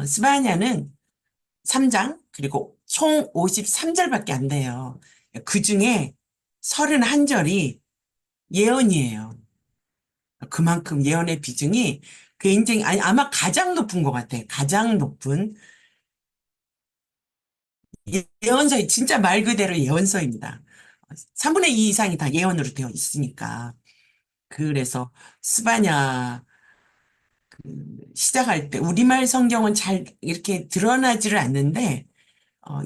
스바냐는 3장, 그리고 총 53절밖에 안 돼요. 그 중에 31절이 예언이에요. 그만큼 예언의 비중이 굉장히, 아니, 아마 가장 높은 것 같아요. 가장 높은 예언서, 진짜 말 그대로 예언서입니다. 3분의 2 이상이 다 예언으로 되어 있으니까. 그래서 스바냐 시작할 때 우리말 성경은 잘 이렇게 드러나지를 않는데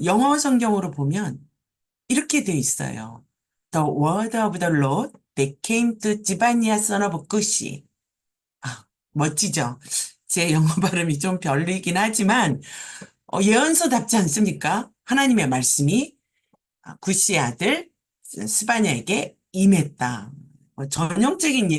영어 성경으로 보면 이렇게 돼 있어요. The word of the Lord that came to Zebaniah son of Cushi. 아, 멋지죠? 제 영어 발음이 좀 별리긴 하지만 예언서답지 않습니까? 하나님의 말씀이 구시의 아들 스바냐에게 임했다. 전형적인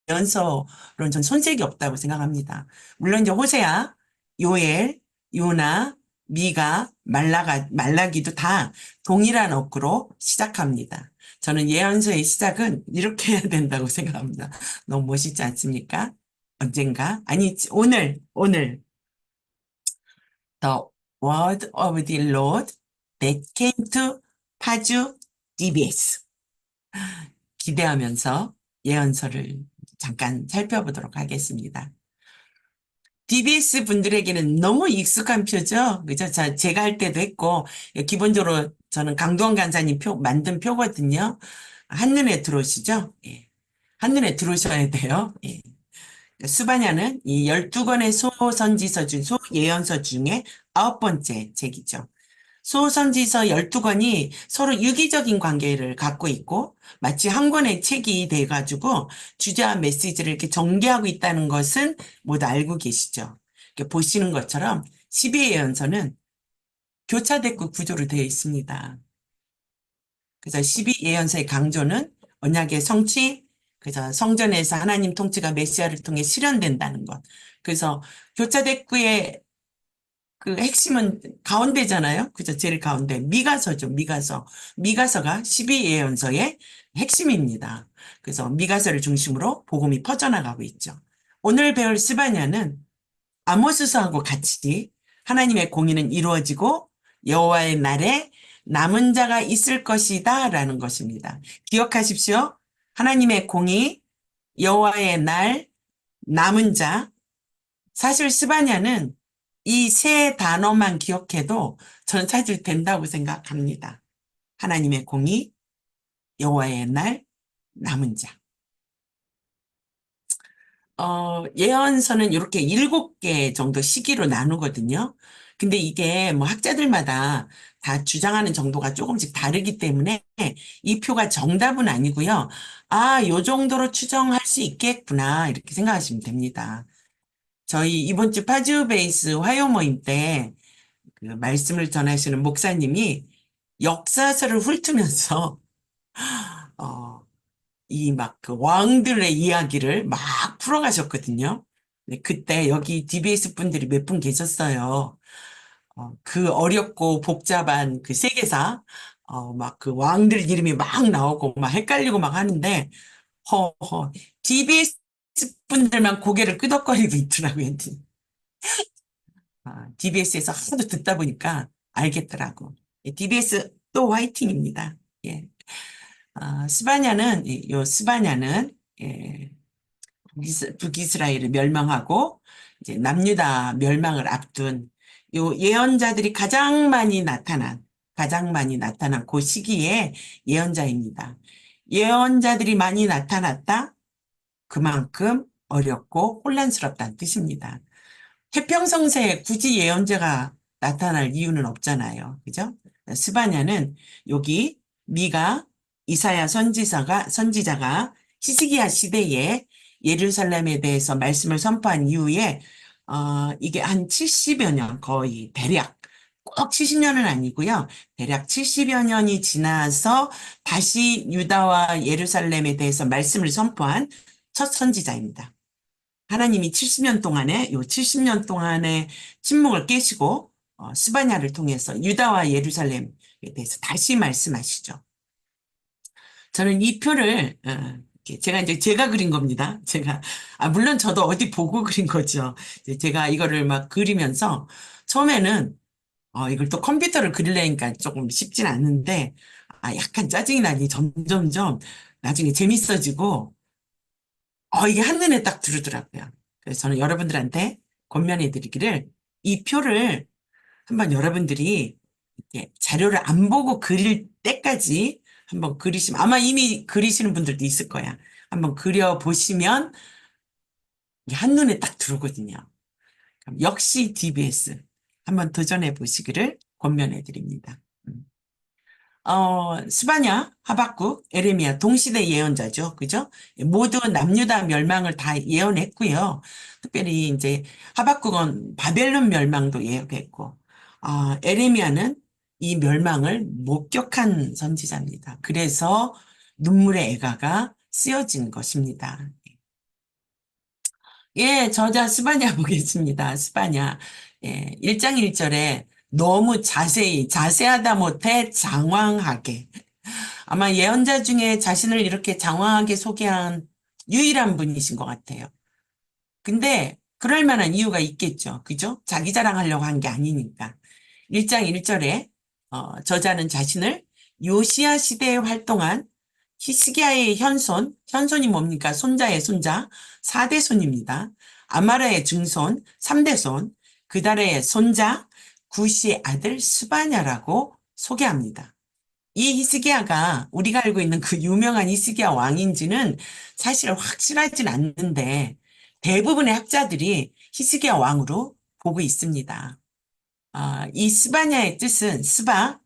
예언서로는 전 손색이 없다고 생각합니다. 물론 이제 호세아, 요엘, 요나, 미가, 말라기도 다 동일한 어구로 시작합니다. 저는 예언서의 시작은 이렇게 해야 된다고 생각합니다. 너무 멋있지 않습니까? 언젠가? 아니, 오늘. The word of the Lord that came to 파주 DBS. 기대하면서 예언서를 잠깐 살펴보도록 하겠습니다. DBS 분들에게는 너무 익숙한 표죠. 그죠? 제가 할 때도 했고, 기본적으로 저는 강두원 간사님 만든 표거든요. 한눈에 들어오시죠? 예. 한눈에 들어오셔야 돼요. 예. 스바냐는 이 12권의 소예언서 중에 9번째 책이죠. 소선지서 12권이 서로 유기적인 관계를 갖고 있고 마치 한 권의 책이 돼가지고 주제와 메시지를 이렇게 전개하고 있다는 것은 모두 알고 계시죠. 이렇게 보시는 것처럼 12예언서는 교차대꾸 구조로 되어 있습니다. 그래서 12예언서의 강조는 언약의 성취, 그래서 성전에서 하나님 통치가 메시아를 통해 실현된다는 것. 그래서 교차대꾸의 그 핵심은 가운데잖아요. 그죠? 제일 가운데. 미가서죠. 미가서. 미가서가 12예언서의 핵심입니다. 그래서 미가서를 중심으로 복음이 퍼져나가고 있죠. 오늘 배울 스바냐는 아모스서하고 같이 하나님의 공의는 이루어지고 여호와의 날에 남은 자가 있을 것이다 라는 것입니다. 기억하십시오. 하나님의 공의, 여호와의 날, 남은 자. 사실 스바냐는 이 세 단어만 기억해도 저는 사실 된다고 생각합니다. 하나님의 공의, 여호와의 날, 남은 자. 예언서는 이렇게 7개 정도 시기로 나누거든요. 근데 이게 뭐 학자들마다 다 주장하는 정도가 조금씩 다르기 때문에 이 표가 정답은 아니고요. 아, 요 정도로 추정할 수 있겠구나. 이렇게 생각하시면 됩니다. 저희 이번 주 파주 베이스 화요 모임 때 그 말씀을 전하시는 목사님이 역사서를 훑으면서 어, 이 막 그 왕들의 이야기를 막 풀어가셨거든요. 네, 그때 여기 DBS 분들이 몇 분 계셨어요. 그 어렵고 복잡한 그 세계사, 막 그 왕들 이름이 막 나오고 막 헷갈리고 막 하는데, DBS 분들만 고개를 끄덕거리고 있더라고요. DBS에서 하도 듣다 보니까 알겠더라고. DBS 또 화이팅입니다. 예. 스바냐는, 예, 북이스라엘을 멸망하고, 이제 남유다 멸망을 앞둔 요 예언자들이 가장 많이 나타난 그 시기에 예언자입니다. 예언자들이 많이 나타났다? 그만큼 어렵고 혼란스럽다는 뜻입니다. 태평성세에 굳이 예언자가 나타날 이유는 없잖아요. 그죠? 스바냐는 여기 미가 이사야 선지자가 히스기야 시대에 예루살렘에 대해서 말씀을 선포한 이후에 이게 한 70여 년 거의 대략 꼭 70년은 아니고요. 대략 70여 년이 지나서 다시 유다와 예루살렘에 대해서 말씀을 선포한 첫 선지자입니다. 하나님이 70년 동안에 요 70년 동안의 침묵을 깨시고 스바냐를 통해서 유다와 예루살렘에 대해서 다시 말씀하시죠. 저는 이 표를 제가 이제 제가 그린 겁니다. 물론 저도 어디 보고 그린 거죠. 이제 제가 이거를 막 그리면서 처음에는 이걸 또 컴퓨터를 그리려니까 조금 쉽진 않은데, 약간 짜증이 나니 점점점 나중에 재밌어지고, 이게 한눈에 딱 들어오더라고요. 그래서 저는 여러분들한테 권면해 드리기를 이 표를 한번 여러분들이 이렇게 자료를 안 보고 그릴 때까지 한번 그리시면, 아마 이미 그리시는 분들도 있을 거야. 한번 그려보시면 이게 한눈에 딱 들어오거든요. 그럼 역시 DBS 한번 도전해 보시기를 권면해 드립니다. 스바냐, 하박국, 에레미야 동시대 예언자죠. 그죠? 모두 남유다 멸망을 다 예언했고요. 특별히 이제 하박국은 바벨론 멸망도 예언했고, 에레미야는 이 멸망을 목격한 선지자입니다. 그래서 눈물의 애가가 쓰여진 것입니다. 예, 저자 스바냐 보겠습니다. 스바냐. 예, 1장 1절에 너무 자세하다 못해 장황하게. 아마 예언자 중에 자신을 이렇게 장황하게 소개한 유일한 분이신 것 같아요. 근데 그럴 만한 이유가 있겠죠. 그죠? 자기 자랑하려고 한 게 아니니까. 1장 1절에 저자는 자신을 요시야 시대에 활동한 히스기야의 현손이 뭡니까? 손자의 손자, 4대 손입니다. 아마라의 증손, 3대 손, 그달의 손자, 구시의 아들 스바냐라고 소개합니다. 이 히스기야가 우리가 알고 있는 그 유명한 히스기야 왕인지는 사실 확실하진 않는데 대부분의 학자들이 히스기야 왕으로 보고 있습니다. 이 스바냐의 뜻은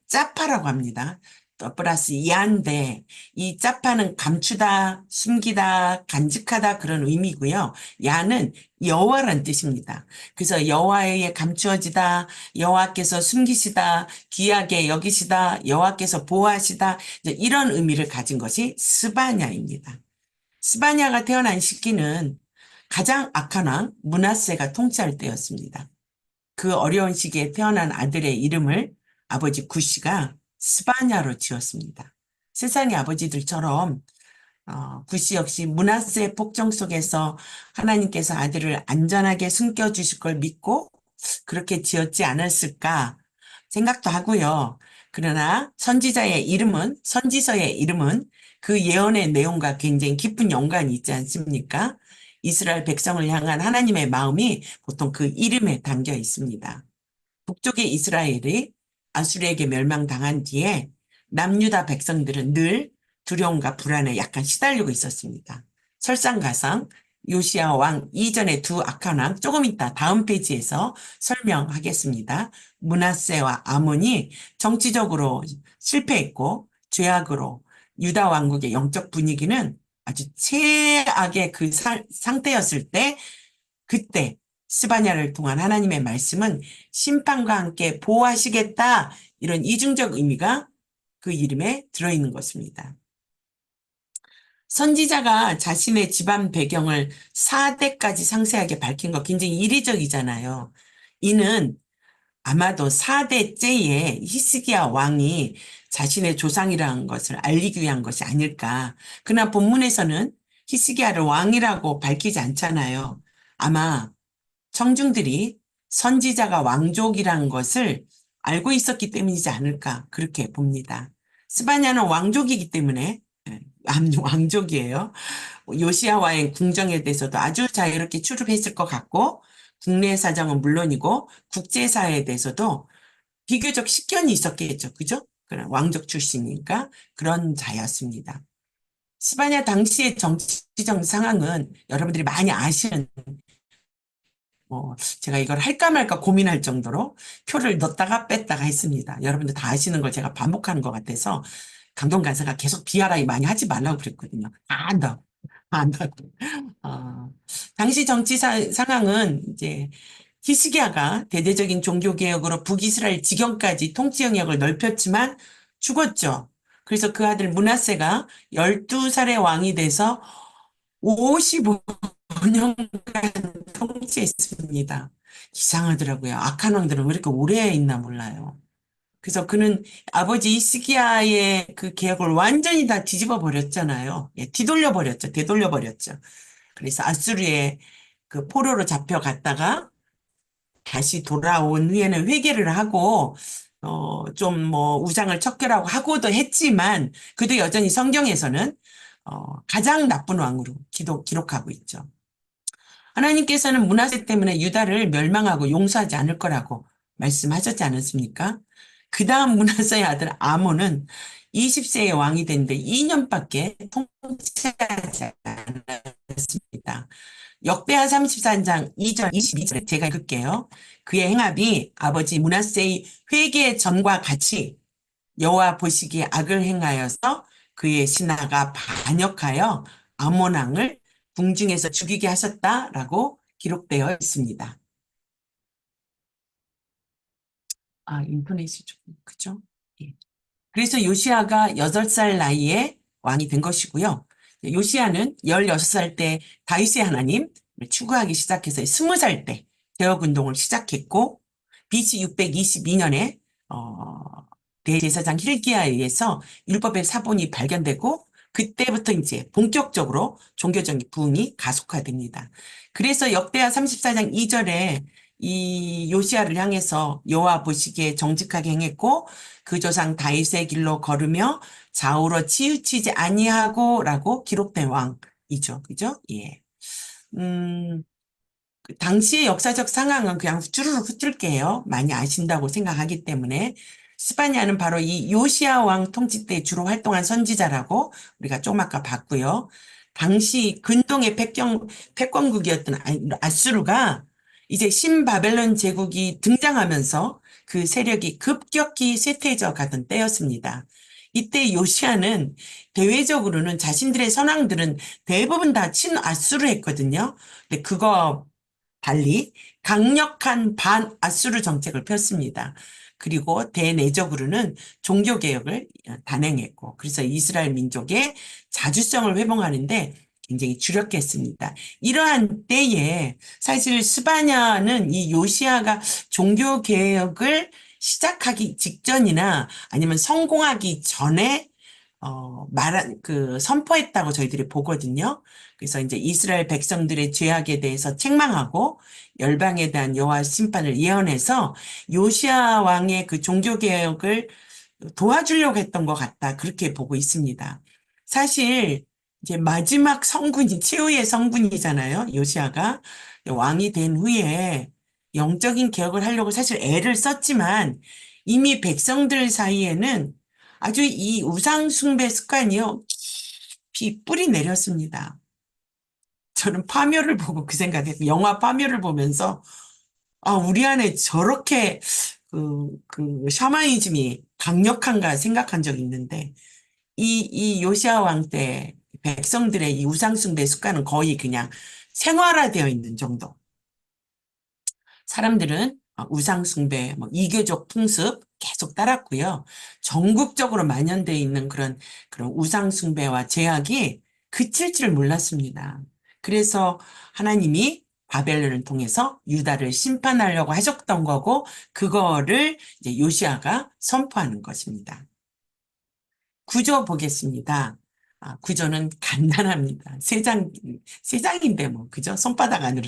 짜파라고 합니다. 또 플러스 야인데 이 짜파는 감추다, 숨기다, 간직하다 그런 의미고요. 야는 여호와란 뜻입니다. 그래서 여호와에 감추어지다, 여호와께서 숨기시다, 귀하게 여기시다, 여호와께서 보호하시다 이제 이런 의미를 가진 것이 스바냐입니다. 스바냐가 태어난 시기는 가장 악한 왕 므낫세가 통치할 때였습니다. 그 어려운 시기에 태어난 아들의 이름을 아버지 구시가 스바냐로 지었습니다. 세상의 아버지들처럼 구시 역시 므낫세의 폭정 속에서 하나님께서 아들을 안전하게 숨겨주실 걸 믿고 그렇게 지었지 않았을까 생각도 하고요. 그러나 선지서의 이름은 그 예언의 내용과 굉장히 깊은 연관이 있지 않습니까? 이스라엘 백성을 향한 하나님의 마음이 보통 그 이름에 담겨 있습니다. 북쪽의 이스라엘이 아수르에게 멸망당한 뒤에 남유다 백성들은 늘 두려움과 불안에 약간 시달리고 있었습니다. 설상가상 요시야 왕 이전의 두 악한 왕 조금 이따 다음 페이지에서 설명하겠습니다. 므낫세와 아몬이 정치적으로 실패했고 죄악으로 유다 왕국의 영적 분위기는 아주 최악의 그 상태였을 때 그때 스바냐를 통한 하나님의 말씀은 심판과 함께 보호하시겠다 이런 이중적 의미가 그 이름에 들어있는 것입니다. 선지자가 자신의 집안 배경을 4대까지 상세하게 밝힌 거 굉장히 이례적이잖아요. 이는 아마도 4대째의 히스기야 왕이 자신의 조상이라는 것을 알리기 위한 것이 아닐까. 그러나 본문에서는 히스기야를 왕이라고 밝히지 않잖아요. 아마 청중들이 선지자가 왕족이라는 것을 알고 있었기 때문이지 않을까 그렇게 봅니다. 스바냐는 왕족이기 때문에 왕족이에요. 요시야와의 궁정에 대해서도 아주 자유롭게 출입했을 것 같고 국내 사정은 물론이고 국제사회에 대해서도 비교적 식견이 있었겠죠. 그죠? 그런 왕족 출신이니까 그런 자였습니다. 스바냐 당시의 정치적 상황은 여러분들이 많이 아시는 제가 이걸 할까 말까 고민할 정도로 표를 넣었다가 뺐다가 했습니다. 여러분들 다 아시는 걸 제가 반복하는 것 같아서 강동 간사가 계속 비아라이 많이 하지 말라고 그랬거든요. 다 안다. 안다. 당시 정치 상황은 이제 히스기야가 대대적인 종교개혁으로 북이스라엘 지경까지 통치 영역을 넓혔지만 죽었죠. 그래서 그 아들 므낫세가 12살의 왕이 돼서 55년간 통치했습니다. 이상하더라고요. 악한 왕들은 왜 이렇게 오래 있나 몰라요. 그래서 그는 아버지 히스기야의 그 계획을 완전히 다 뒤집어 버렸잖아요. 예, 뒤돌려 버렸죠. 되돌려 버렸죠. 그래서 아수르의 그 포로로 잡혀갔다가 다시 돌아온 후에는 회개를 하고, 좀 뭐 우상을 척결하고 하고도 했지만, 그래도 여전히 성경에서는, 가장 나쁜 왕으로 기록하고 있죠. 하나님께서는 므낫세 때문에 유다를 멸망하고 용서하지 않을 거라고 말씀하셨지 않았습니까? 그 다음 므낫세의 아들 아몬은 20세의 왕이 됐는데 2년밖에 통치하지 않았습니다. 역대하 34장 2절 22절에 제가 읽을게요. 그의 행합이 아버지 므낫세의 회개의 전과 같이 여호와 보시기에 악을 행하여서 그의 신하가 반역하여 아몬 왕을 궁중에서 죽이게 하셨다라고 기록되어 있습니다. 아, 인터넷이 조금 그죠? 예. 그래서 요시아가 8살 나이에 왕이 된 것이고요. 요시아는 16살 때 다윗의 하나님을 추구하기 시작해서 20살 때 개혁운동을 시작했고 BC 622년에 대제사장 힐기야에 의해서 율법의 사본이 발견되고 그때부터 이제 본격적으로 종교적인 부흥이 가속화됩니다. 그래서 역대하 34장 2절에 이 요시아를 향해서 여호와 보시기에 정직하게 행했고 그 조상 다윗의 길로 걸으며 좌우로 치우치지 아니하고라고 기록된 왕이죠. 그죠? 예. 그 당시의 역사적 상황은 그냥 쭈루룩 흩을게요. 많이 아신다고 생각하기 때문에. 스파니아는 바로 이 요시아 왕 통치 때 주로 활동한 선지자라고 우리가 조금 아까 봤고요. 당시 근동의 패권국이었던 아수르가 이제 신바벨론 제국이 등장하면서 그 세력이 급격히 쇠퇴해져 가던 때였습니다. 이때 요시아는 대외적으로는 자신들의 선왕들은 대부분 다 친아수르 했거든요. 근데 그거 달리 강력한 반아수르 정책을 폈습니다. 그리고 대내적으로는 종교개혁을 단행했고, 그래서 이스라엘 민족의 자주성을 회복하는데 굉장히 주력했습니다. 이러한 때에 사실 스바냐는 이 요시아가 종교개혁을 시작하기 직전이나 아니면 성공하기 전에 선포했다고 저희들이 보거든요. 그래서 이제 이스라엘 백성들의 죄악에 대해서 책망하고 열방에 대한 여호와 심판을 예언해서 요시아 왕의 그 종교개혁을 도와주려고 했던 것 같다. 그렇게 보고 있습니다. 사실 이제 마지막 성군이, 최후의 성군이잖아요. 요시아가 왕이 된 후에 영적인 개혁을 하려고 사실 애를 썼지만 이미 백성들 사이에는 아주 이 우상숭배 습관이요, 깊이 뿌리 내렸습니다. 저는 파묘를 보고 그 생각했어요. 영화 파묘를 보면서, 아, 우리 안에 저렇게 샤머니즘이 강력한가 생각한 적이 있는데, 이 요시아 왕 때 백성들의 이 우상숭배 습관은 거의 그냥 생활화되어 있는 정도. 사람들은 우상 숭배, 뭐 이교적 풍습 계속 따랐고요. 전국적으로 만연되어 있는 그런 우상 숭배와 제약이 그칠 줄 몰랐습니다. 그래서 하나님이 바벨론을 통해서 유다를 심판하려고 하셨던 거고, 그거를 이제 요시아가 선포하는 것입니다. 구조 보겠습니다. 구조는 간단합니다. 세 장인데 뭐, 그죠? 손바닥 안으로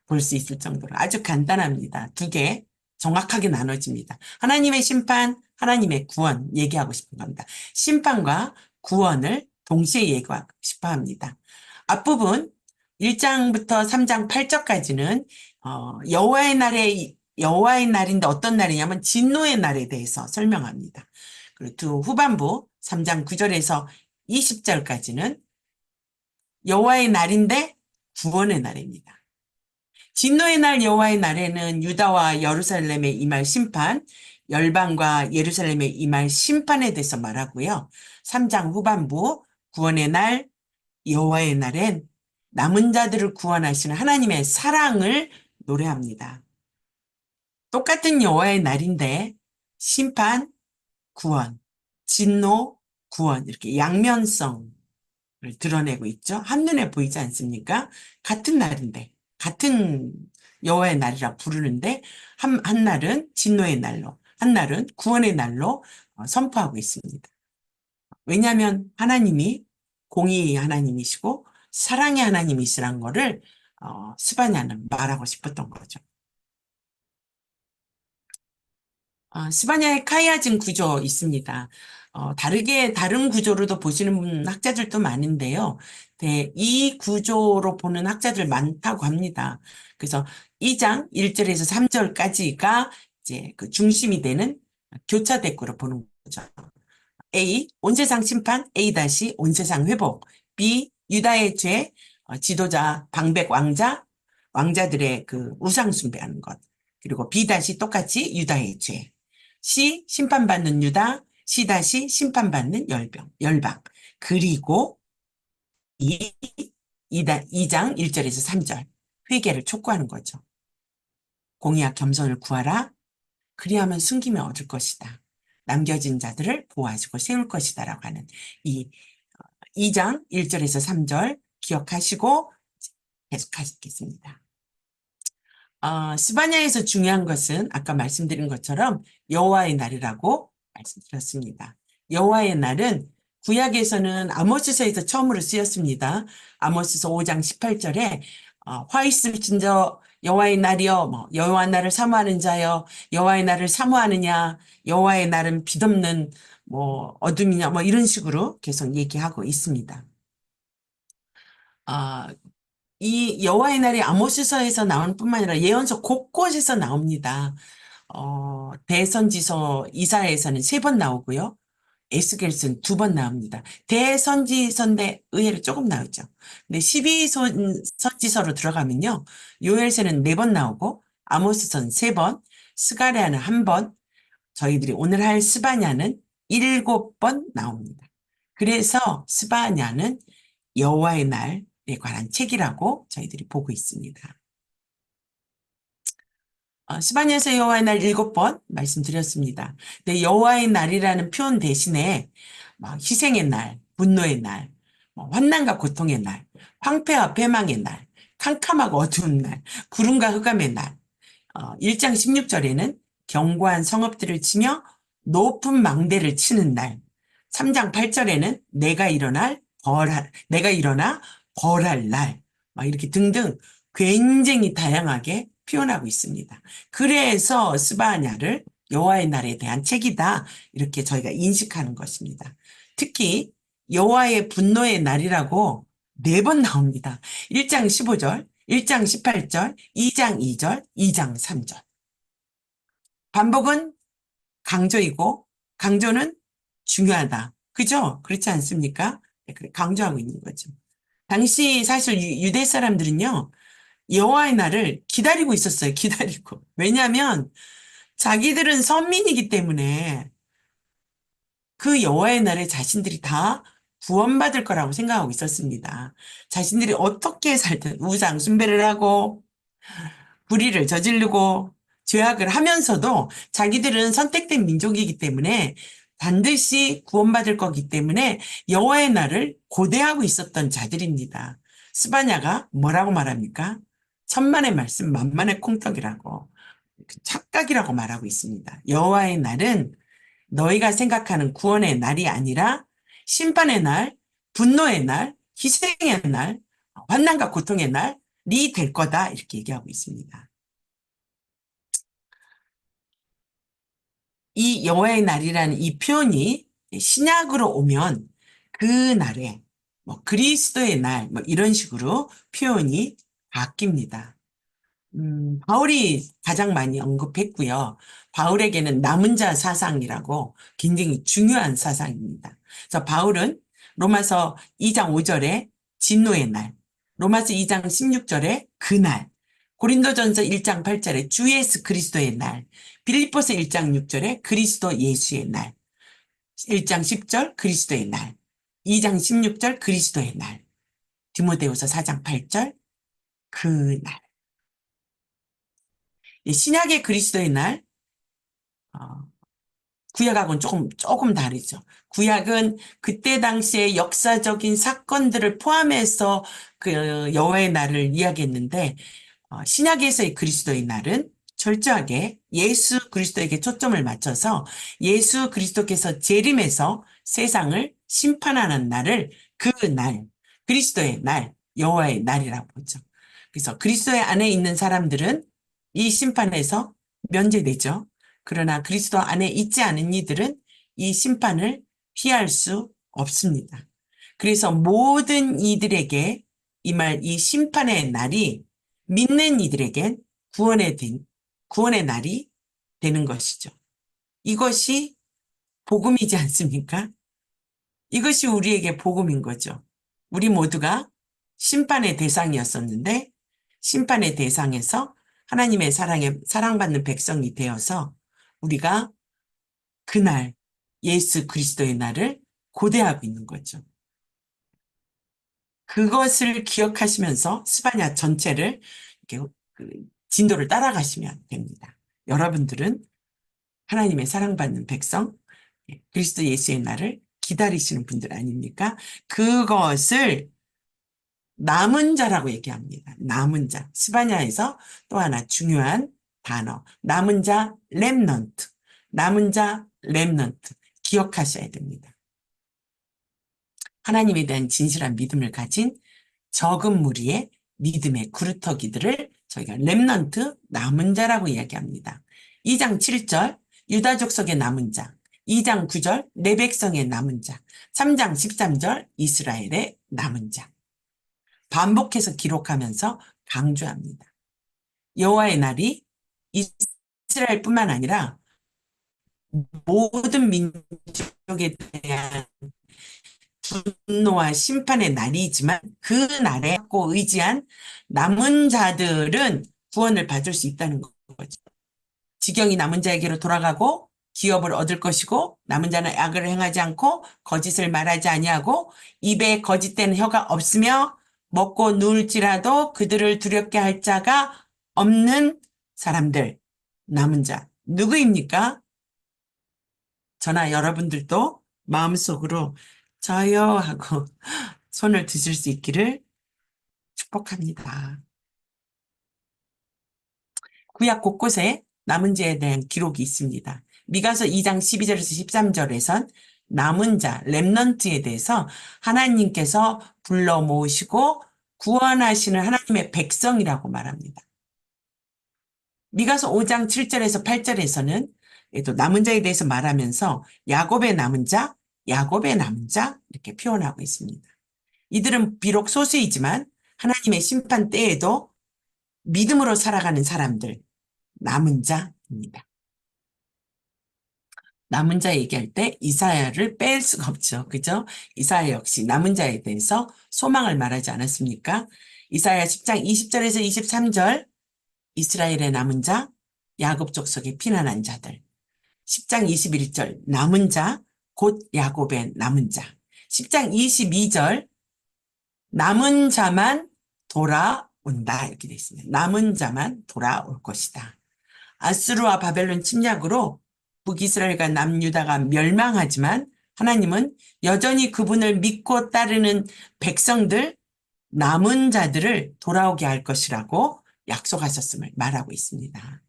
볼 수 있을 정도로 아주 간단합니다. 두 개 정확하게 나눠집니다. 하나님의 심판, 하나님의 구원 얘기하고 싶은 겁니다. 심판과 구원을 동시에 얘기하고 싶어 합니다. 앞부분 1장부터 3장 8절까지는 여호와의 날인데 어떤 날이냐면 진노의 날에 대해서 설명합니다. 그리고 두 후반부 3장 9절에서 20절까지는 여호와의 날인데 구원의 날입니다. 진노의 날 여호와의 날에는 유다와 예루살렘에 임할 심판, 열방과 예루살렘에 임할 심판에 대해서 말하고요. 3장 후반부 구원의 날 여호와의 날엔 남은 자들을 구원하시는 하나님의 사랑을 노래합니다. 똑같은 여호와의 날인데 심판, 구원, 진노, 구원 이렇게 양면성을 드러내고 있죠. 한눈에 보이지 않습니까? 같은 날인데 같은 여호와의 날이라 부르는데 한 날은 진노의 날로 한 날은 구원의 날로 선포하고 있습니다. 왜냐하면 하나님이 공의의 하나님이시고 사랑의 하나님이시란 거를 스바냐는 말하고 싶었던 거죠. 스바냐의 카이아진 구조 있습니다. 다른 구조로도 보시는 학자들도 많은데요. 네, 이 구조로 보는 학자들 많다고 합니다. 그래서 2장 1절에서 3절까지가 이제 그 중심이 되는 교차 대꾸로 보는 거죠. A, 온세상 심판, A 다시 온세상 회복. B, 유다의 죄, 지도자, 방백 왕자, 왕자들의 그 우상 숭배하는 것. 그리고 B 다시 똑같이 유다의 죄. C, 심판받는 유다, C 다시 심판받는 열방. 그리고 2장 1절에서 3절. 회개를 촉구하는 거죠. 공의와 겸손을 구하라. 그리하면 숨기면 얻을 것이다. 남겨진 자들을 보호하시고 세울 것이다라고 하는 이 2장 1절에서 3절 기억하시고 계속하시겠습니다. 스바냐에서 중요한 것은 아까 말씀드린 것처럼 여호와의 날이라고 말씀드렸습니다. 여호와의 날은 구약에서는 아모스서에서 처음으로 쓰였습니다. 아모스서 5장 18절에 화 있을진저 여호와의 날이여, 여호와 날을 사모하는 자여, 여호와의 날을 사모하느냐, 여호와의 날은 빛없는 어둠이냐, 이런 식으로 계속 얘기하고 있습니다. 이 여호와의 날이 아모스서에서 나오는 뿐만 아니라 예언서 곳곳에서 나옵니다. 대선지서 이사야에서는 3번 나오고요. 에스겔서는 2번 나옵니다. 대선지서인데 의외로 조금 나오죠. 근데 12선지서로 들어가면요. 요엘서는 4번 나오고 아모스서는 3번, 스가랴는 1번, 저희들이 오늘 할 스바냐는 7번 나옵니다. 그래서 스바냐는 여호와의 날에 관한 책이라고 저희들이 보고 있습니다. 스바냐에서 여호와의 날 7번 말씀드렸습니다. 근데 여호와의 날이라는 표현 대신에 희생의 날, 분노의 날, 환난과 고통의 날, 황폐와 패망의 날, 캄캄하고 어두운 날, 구름과 흑암의 날, 1장 16절에는 견고한 성읍들을 치며 높은 망대를 치는 날, 3장 8절에는 내가 일어나 벌할 날, 이렇게 등등 굉장히 다양하게 표현하고 있습니다. 그래서 스바냐를 여호와의 날에 대한 책이다, 이렇게 저희가 인식하는 것입니다. 특히 여호와의 분노의 날이라고 4번 나옵니다. 1장 15절, 1장 18절, 2장 2절, 2장 3절. 반복은 강조이고 강조는 중요하다. 그죠? 그렇지 않습니까? 강조하고 있는 거죠. 당시 사실 유대 사람들은요, 여호와의 날을 기다리고 있었어요. 기다리고. 왜냐하면 자기들은 선민이기 때문에 그 여호와의 날에 자신들이 다 구원받을 거라고 생각하고 있었습니다. 자신들이 어떻게 살든 우상 숭배를 하고 불의를 저지르고 죄악을 하면서도 자기들은 선택된 민족이기 때문에 반드시 구원받을 거기 때문에 여호와의 날을 고대하고 있었던 자들입니다. 스바냐가 뭐라고 말합니까? 천만의 말씀 만만의 콩떡이라고, 착각이라고 말하고 있습니다. 여호와의 날은 너희가 생각하는 구원의 날이 아니라 심판의 날, 분노의 날, 희생의 날, 환난과 고통의 날이 될 거다, 이렇게 얘기하고 있습니다. 이 여호와의 날이라는 이 표현이 신약으로 오면 그 날에 그리스도의 날 이런 식으로 표현이 바뀝니다. 바울이 가장 많이 언급했고요. 바울에게는 남은 자 사상이라고 굉장히 중요한 사상입니다. 그래서 바울은 로마서 2장 5절에 진노의 날, 로마서 2장 16절에 그날, 고린도전서 1장 8절에 주 예수 그리스도의 날, 빌립보서 1장 6절에 그리스도 예수의 날, 1장 10절 그리스도의 날, 2장 16절 그리스도의 날, 디모데후서 4장 8절 그날. 신약의 그리스도의 날, 구약하고는 조금 다르죠. 구약은 그때 당시의 역사적인 사건들을 포함해서 그 여호와의 날을 이야기했는데, 신약에서의 그리스도의 날은 철저하게 예수 그리스도에게 초점을 맞춰서 예수 그리스도께서 재림해서 세상을 심판하는 날을 그 날, 그리스도의 날, 여호와의 날이라고 보죠. 그래서 그리스도의 안에 있는 사람들은 이 심판에서 면제되죠. 그러나 그리스도 안에 있지 않은 이들은 이 심판을 피할 수 없습니다. 그래서 모든 이들에게 이 심판의 날이 믿는 이들에겐 구원의 날이 되는 것이죠. 이것이 복음이지 않습니까? 이것이 우리에게 복음인 거죠. 우리 모두가 심판의 대상이었었는데 심판의 대상에서 하나님의 사랑받는 백성이 되어서 우리가 그날 예수 그리스도의 날을 고대하고 있는 거죠. 그것을 기억하시면서 스바냐 전체를 이렇게 진도를 따라가시면 됩니다. 여러분들은 하나님의 사랑받는 백성, 그리스도 예수의 날을 기다리시는 분들 아닙니까? 그것을 남은 자라고 얘기합니다. 남은 자. 스바냐에서 또 하나 중요한 단어. 남은 자, 렘넌트. 남은 자, 렘넌트. 기억하셔야 됩니다. 하나님에 대한 진실한 믿음을 가진 적은 무리의 믿음의 구루터기들을 저희가 렘넌트, 남은 자라고 이야기합니다. 2장 7절 유다 족속의 남은 자, 2장 9절 내 백성의 남은 자, 3장 13절 이스라엘의 남은 자. 반복해서 기록하면서 강조합니다. 여호와의 날이 이스라엘뿐만 아니라 모든 민족에 대한 분노와 심판의 날이지만 그 날에 꼭 의지한 남은 자들은 구원을 받을 수 있다는 거죠. 지경이 남은 자에게로 돌아가고 기업을 얻을 것이고 남은 자는 악을 행하지 않고 거짓을 말하지 아니하고 입에 거짓된 혀가 없으며 먹고 누울지라도 그들을 두렵게 할 자가 없는 사람들, 남은 자 누구입니까? 저나 여러분들도 마음속으로 저요 하고 손을 드실 수 있기를 축복합니다. 구약 곳곳에 남은 자에 대한 기록이 있습니다. 미가서 2장 12절에서 13절에선 남은 자, 렘넌트에 대해서 하나님께서 불러 모으시고 구원하시는 하나님의 백성이라고 말합니다. 미가서 5장 7절에서 8절에서는 또 남은 자에 대해서 말하면서 야곱의 남은 자, 야곱의 남은 자 이렇게 표현하고 있습니다. 이들은 비록 소수이지만 하나님의 심판 때에도 믿음으로 살아가는 사람들, 남은 자입니다. 남은 자 얘기할 때 이사야를 뺄 수가 없죠. 그죠? 이사야 역시 남은 자에 대해서 소망을 말하지 않았습니까? 이사야 10장 20절에서 23절 이스라엘의 남은 자, 야곱 족속의 피난한 자들. 10장 21절 남은 자, 곧 야곱의 남은 자. 10장 22절 남은 자만 돌아온다 이렇게 되어 있습니다. 남은 자만 돌아올 것이다. 아수르와 바벨론 침략으로 북이스라엘과 남유다가 멸망하지만 하나님은 여전히 그분을 믿고 따르는 백성들, 남은 자들을 돌아오게 할 것이라고 약속하셨음을 말하고 있습니다.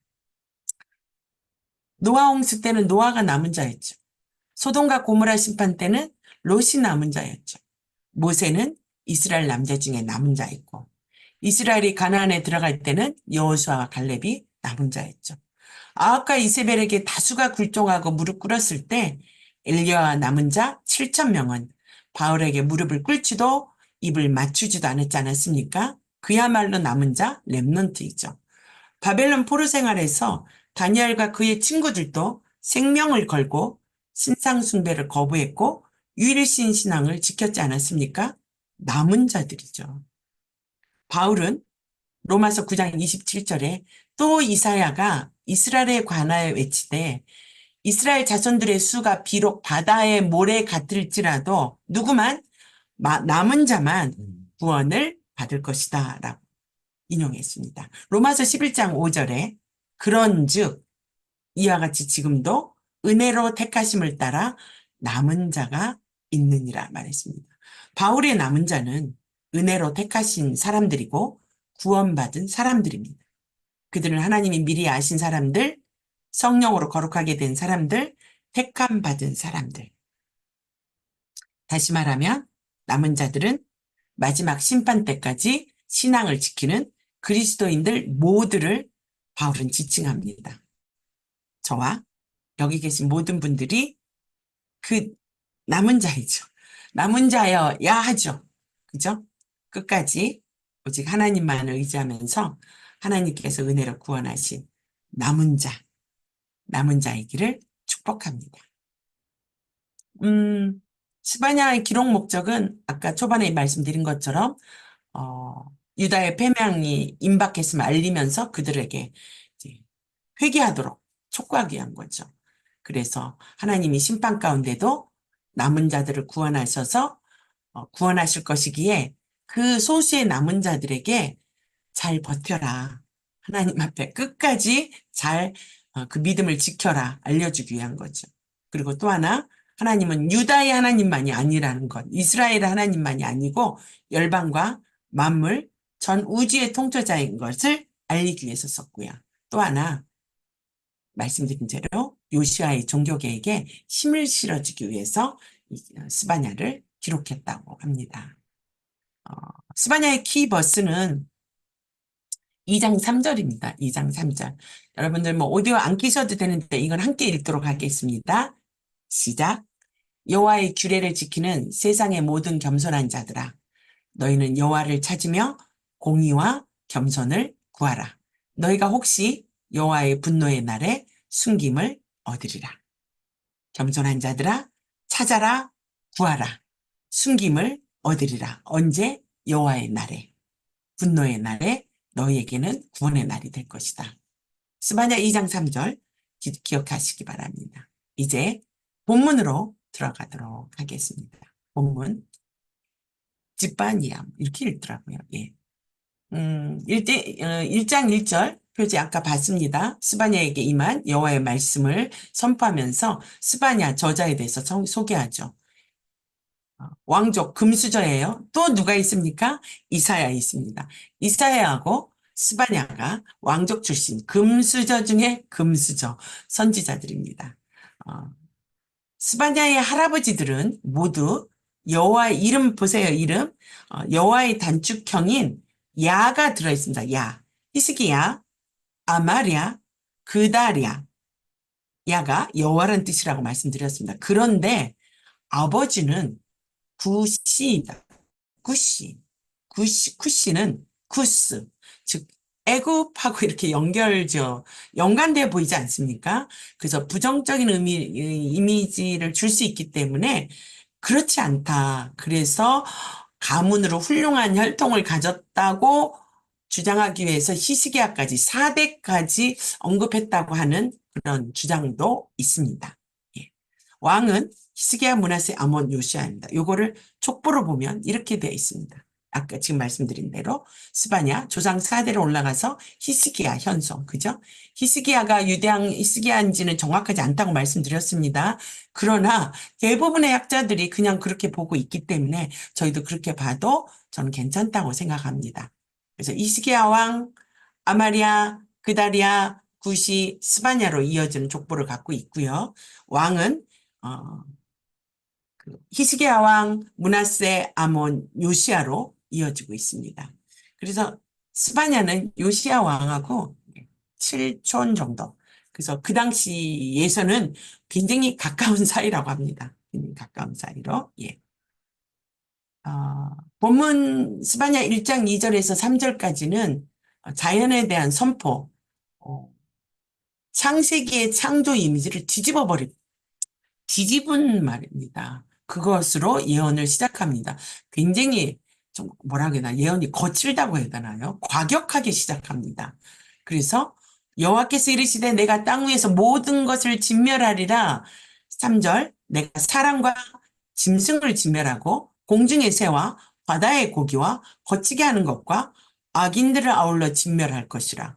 노아 홍수 때는 노아가 남은 자였죠. 소돔과 고모라 심판 때는 롯이 남은 자였죠. 모세는 이스라엘 남자 중에 남은 자였고 이스라엘이 가나안에 들어갈 때는 여호수아와 갈렙이 남은 자였죠. 아합과 이세벨에게 다수가 굴종하고 무릎 꿇었을 때 엘리야와 남은 자 7천 명은 바울에게 무릎을 꿇지도 입을 맞추지도 않았지 않았습니까? 그야말로 남은 자 렘넌트이죠. 바벨론 포로 생활에서 다니엘과 그의 친구들도 생명을 걸고 신상 숭배를 거부했고 유일신 신앙을 지켰지 않았습니까? 남은 자들이죠. 바울은 로마서 9장 27절에 또 이사야가 이스라엘에 관하여 외치되 이스라엘 자손들의 수가 비록 바다의 모래 같을지라도 누구만 남은 자만 구원을 받을 것이다 라고 인용했습니다. 로마서 11장 5절에 그런즉 이와 같이 지금도 은혜로 택하심을 따라 남은 자가 있느니라 말했습니다. 바울의 남은 자는 은혜로 택하신 사람들이고 구원받은 사람들입니다. 그들은 하나님이 미리 아신 사람들, 성령으로 거룩하게 된 사람들, 택함 받은 사람들. 다시 말하면 남은 자들은 마지막 심판 때까지 신앙을 지키는 그리스도인들 모두를 바울은 지칭합니다. 저와 여기 계신 모든 분들이 그 남은 자이죠. 남은 자여야 하죠. 그죠? 끝까지 오직 하나님만을 의지하면서 하나님께서 은혜로 구원하신 남은 자, 남은 자이기를 축복합니다. 스바냐의 기록 목적은 아까 초반에 말씀드린 것처럼 유다의 패망이 임박했음을 알리면서 그들에게 이제 회개하도록 촉구하기 위한 거죠. 그래서 하나님이 심판 가운데도 남은 자들을 구원하셔서 구원하실 것이기에 그 소수의 남은 자들에게 잘 버텨라. 하나님 앞에 끝까지 잘 그 믿음을 지켜라. 알려주기 위한 거죠. 그리고 또 하나, 하나님은 유다의 하나님만이 아니라는 것, 이스라엘의 하나님만이 아니고 열방과 만물, 전 우주의 통치자인 것을 알리기 위해서 썼고요. 또 하나, 말씀드린 대로 요시아의 종교계에게 힘을 실어주기 위해서 스바냐를 기록했다고 합니다. 스바냐의 키버스는 2장 3절입니다. 2장 3절. 여러분들 뭐 오디오 안 끼셔도 되는데 이건 함께 읽도록 하겠습니다. 시작. 여호와의 규례를 지키는 세상의 모든 겸손한 자들아. 너희는 여호와를 찾으며 공의와 겸손을 구하라. 너희가 혹시 여호와의 분노의 날에 숨김을 얻으리라. 겸손한 자들아, 찾아라, 구하라. 숨김을 얻으리라. 언제? 여호와의 날에. 분노의 날에 너희에게는 구원의 날이 될 것이다. 스바냐 2장 3절 기억하시기 바랍니다. 이제 본문으로 들어가도록 하겠습니다. 본문 집바니암 이렇게 읽더라고요. 예. 1장 1절 표지 아까 봤습니다. 스바냐에게 임한 여호와의 말씀을 선포하면서 스바냐 저자에 대해서 소개하죠. 왕족 금수저예요. 또 누가 있습니까? 이사야 있습니다. 이사야하고 스바냐가 왕족 출신 금수저 중에 금수저 선지자들입니다. 스바냐의 할아버지들은 모두 여호와의 이름 보세요. 이름 여호와의 단축형인 야가 들어있습니다. 야, 히스기야, 아마랴, 그다랴. 야가 여호와라는 뜻이라고 말씀드렸습니다. 그런데 아버지는 구시이다. 구시. 쿠시는 쿠스. 즉, 애굽하고 이렇게 연관되어 보이지 않습니까? 그래서 부정적인 이미지를 줄 수 있기 때문에 그렇지 않다. 그래서 가문으로 훌륭한 혈통을 가졌다고 주장하기 위해서 히스기야까지 4대까지 언급했다고 하는 그런 주장도 있습니다. 예. 왕은 히스기야, 므낫세, 아몬, 요시야입니다. 요거를 족보로 보면 이렇게 되어 있습니다. 아까 지금 말씀드린 대로 스바냐 조상 4대로 올라가서 히스기야 현송, 그죠? 히스기야가 유대왕 히스기야인지는 정확하지 않다고 말씀드렸습니다. 그러나 대부분의 학자들이 그냥 그렇게 보고 있기 때문에 저희도 그렇게 봐도 저는 괜찮다고 생각합니다. 그래서 히스기야 왕, 아마랴, 그다랴, 구시, 스바냐로 이어지는 족보를 갖고 있고요. 왕은 히스기야 왕, 므낫세, 아몬, 요시야로 이어지고 있습니다. 그래서 스바냐는 요시야 왕하고 7촌 정도. 그래서 그 당시에서는 굉장히 가까운 사이라고 합니다. 굉장히 가까운 사이로. 예. 본문 스바냐 1장 2절에서 3절까지는 자연에 대한 선포, 창세기의 창조 이미지를 뒤집은 말입니다. 그것으로 예언을 시작합니다. 굉장히 좀 뭐라 해야 예언이 거칠다고 해야 되나요? 과격하게 시작합니다. 그래서 여호와께서 이르시되 내가 땅 위에서 모든 것을 진멸하리라. 3절 내가 사람과 짐승을 진멸하고 공중의 새와 바다의 고기와 거치게 하는 것과 악인들을 아울러 진멸할 것이라.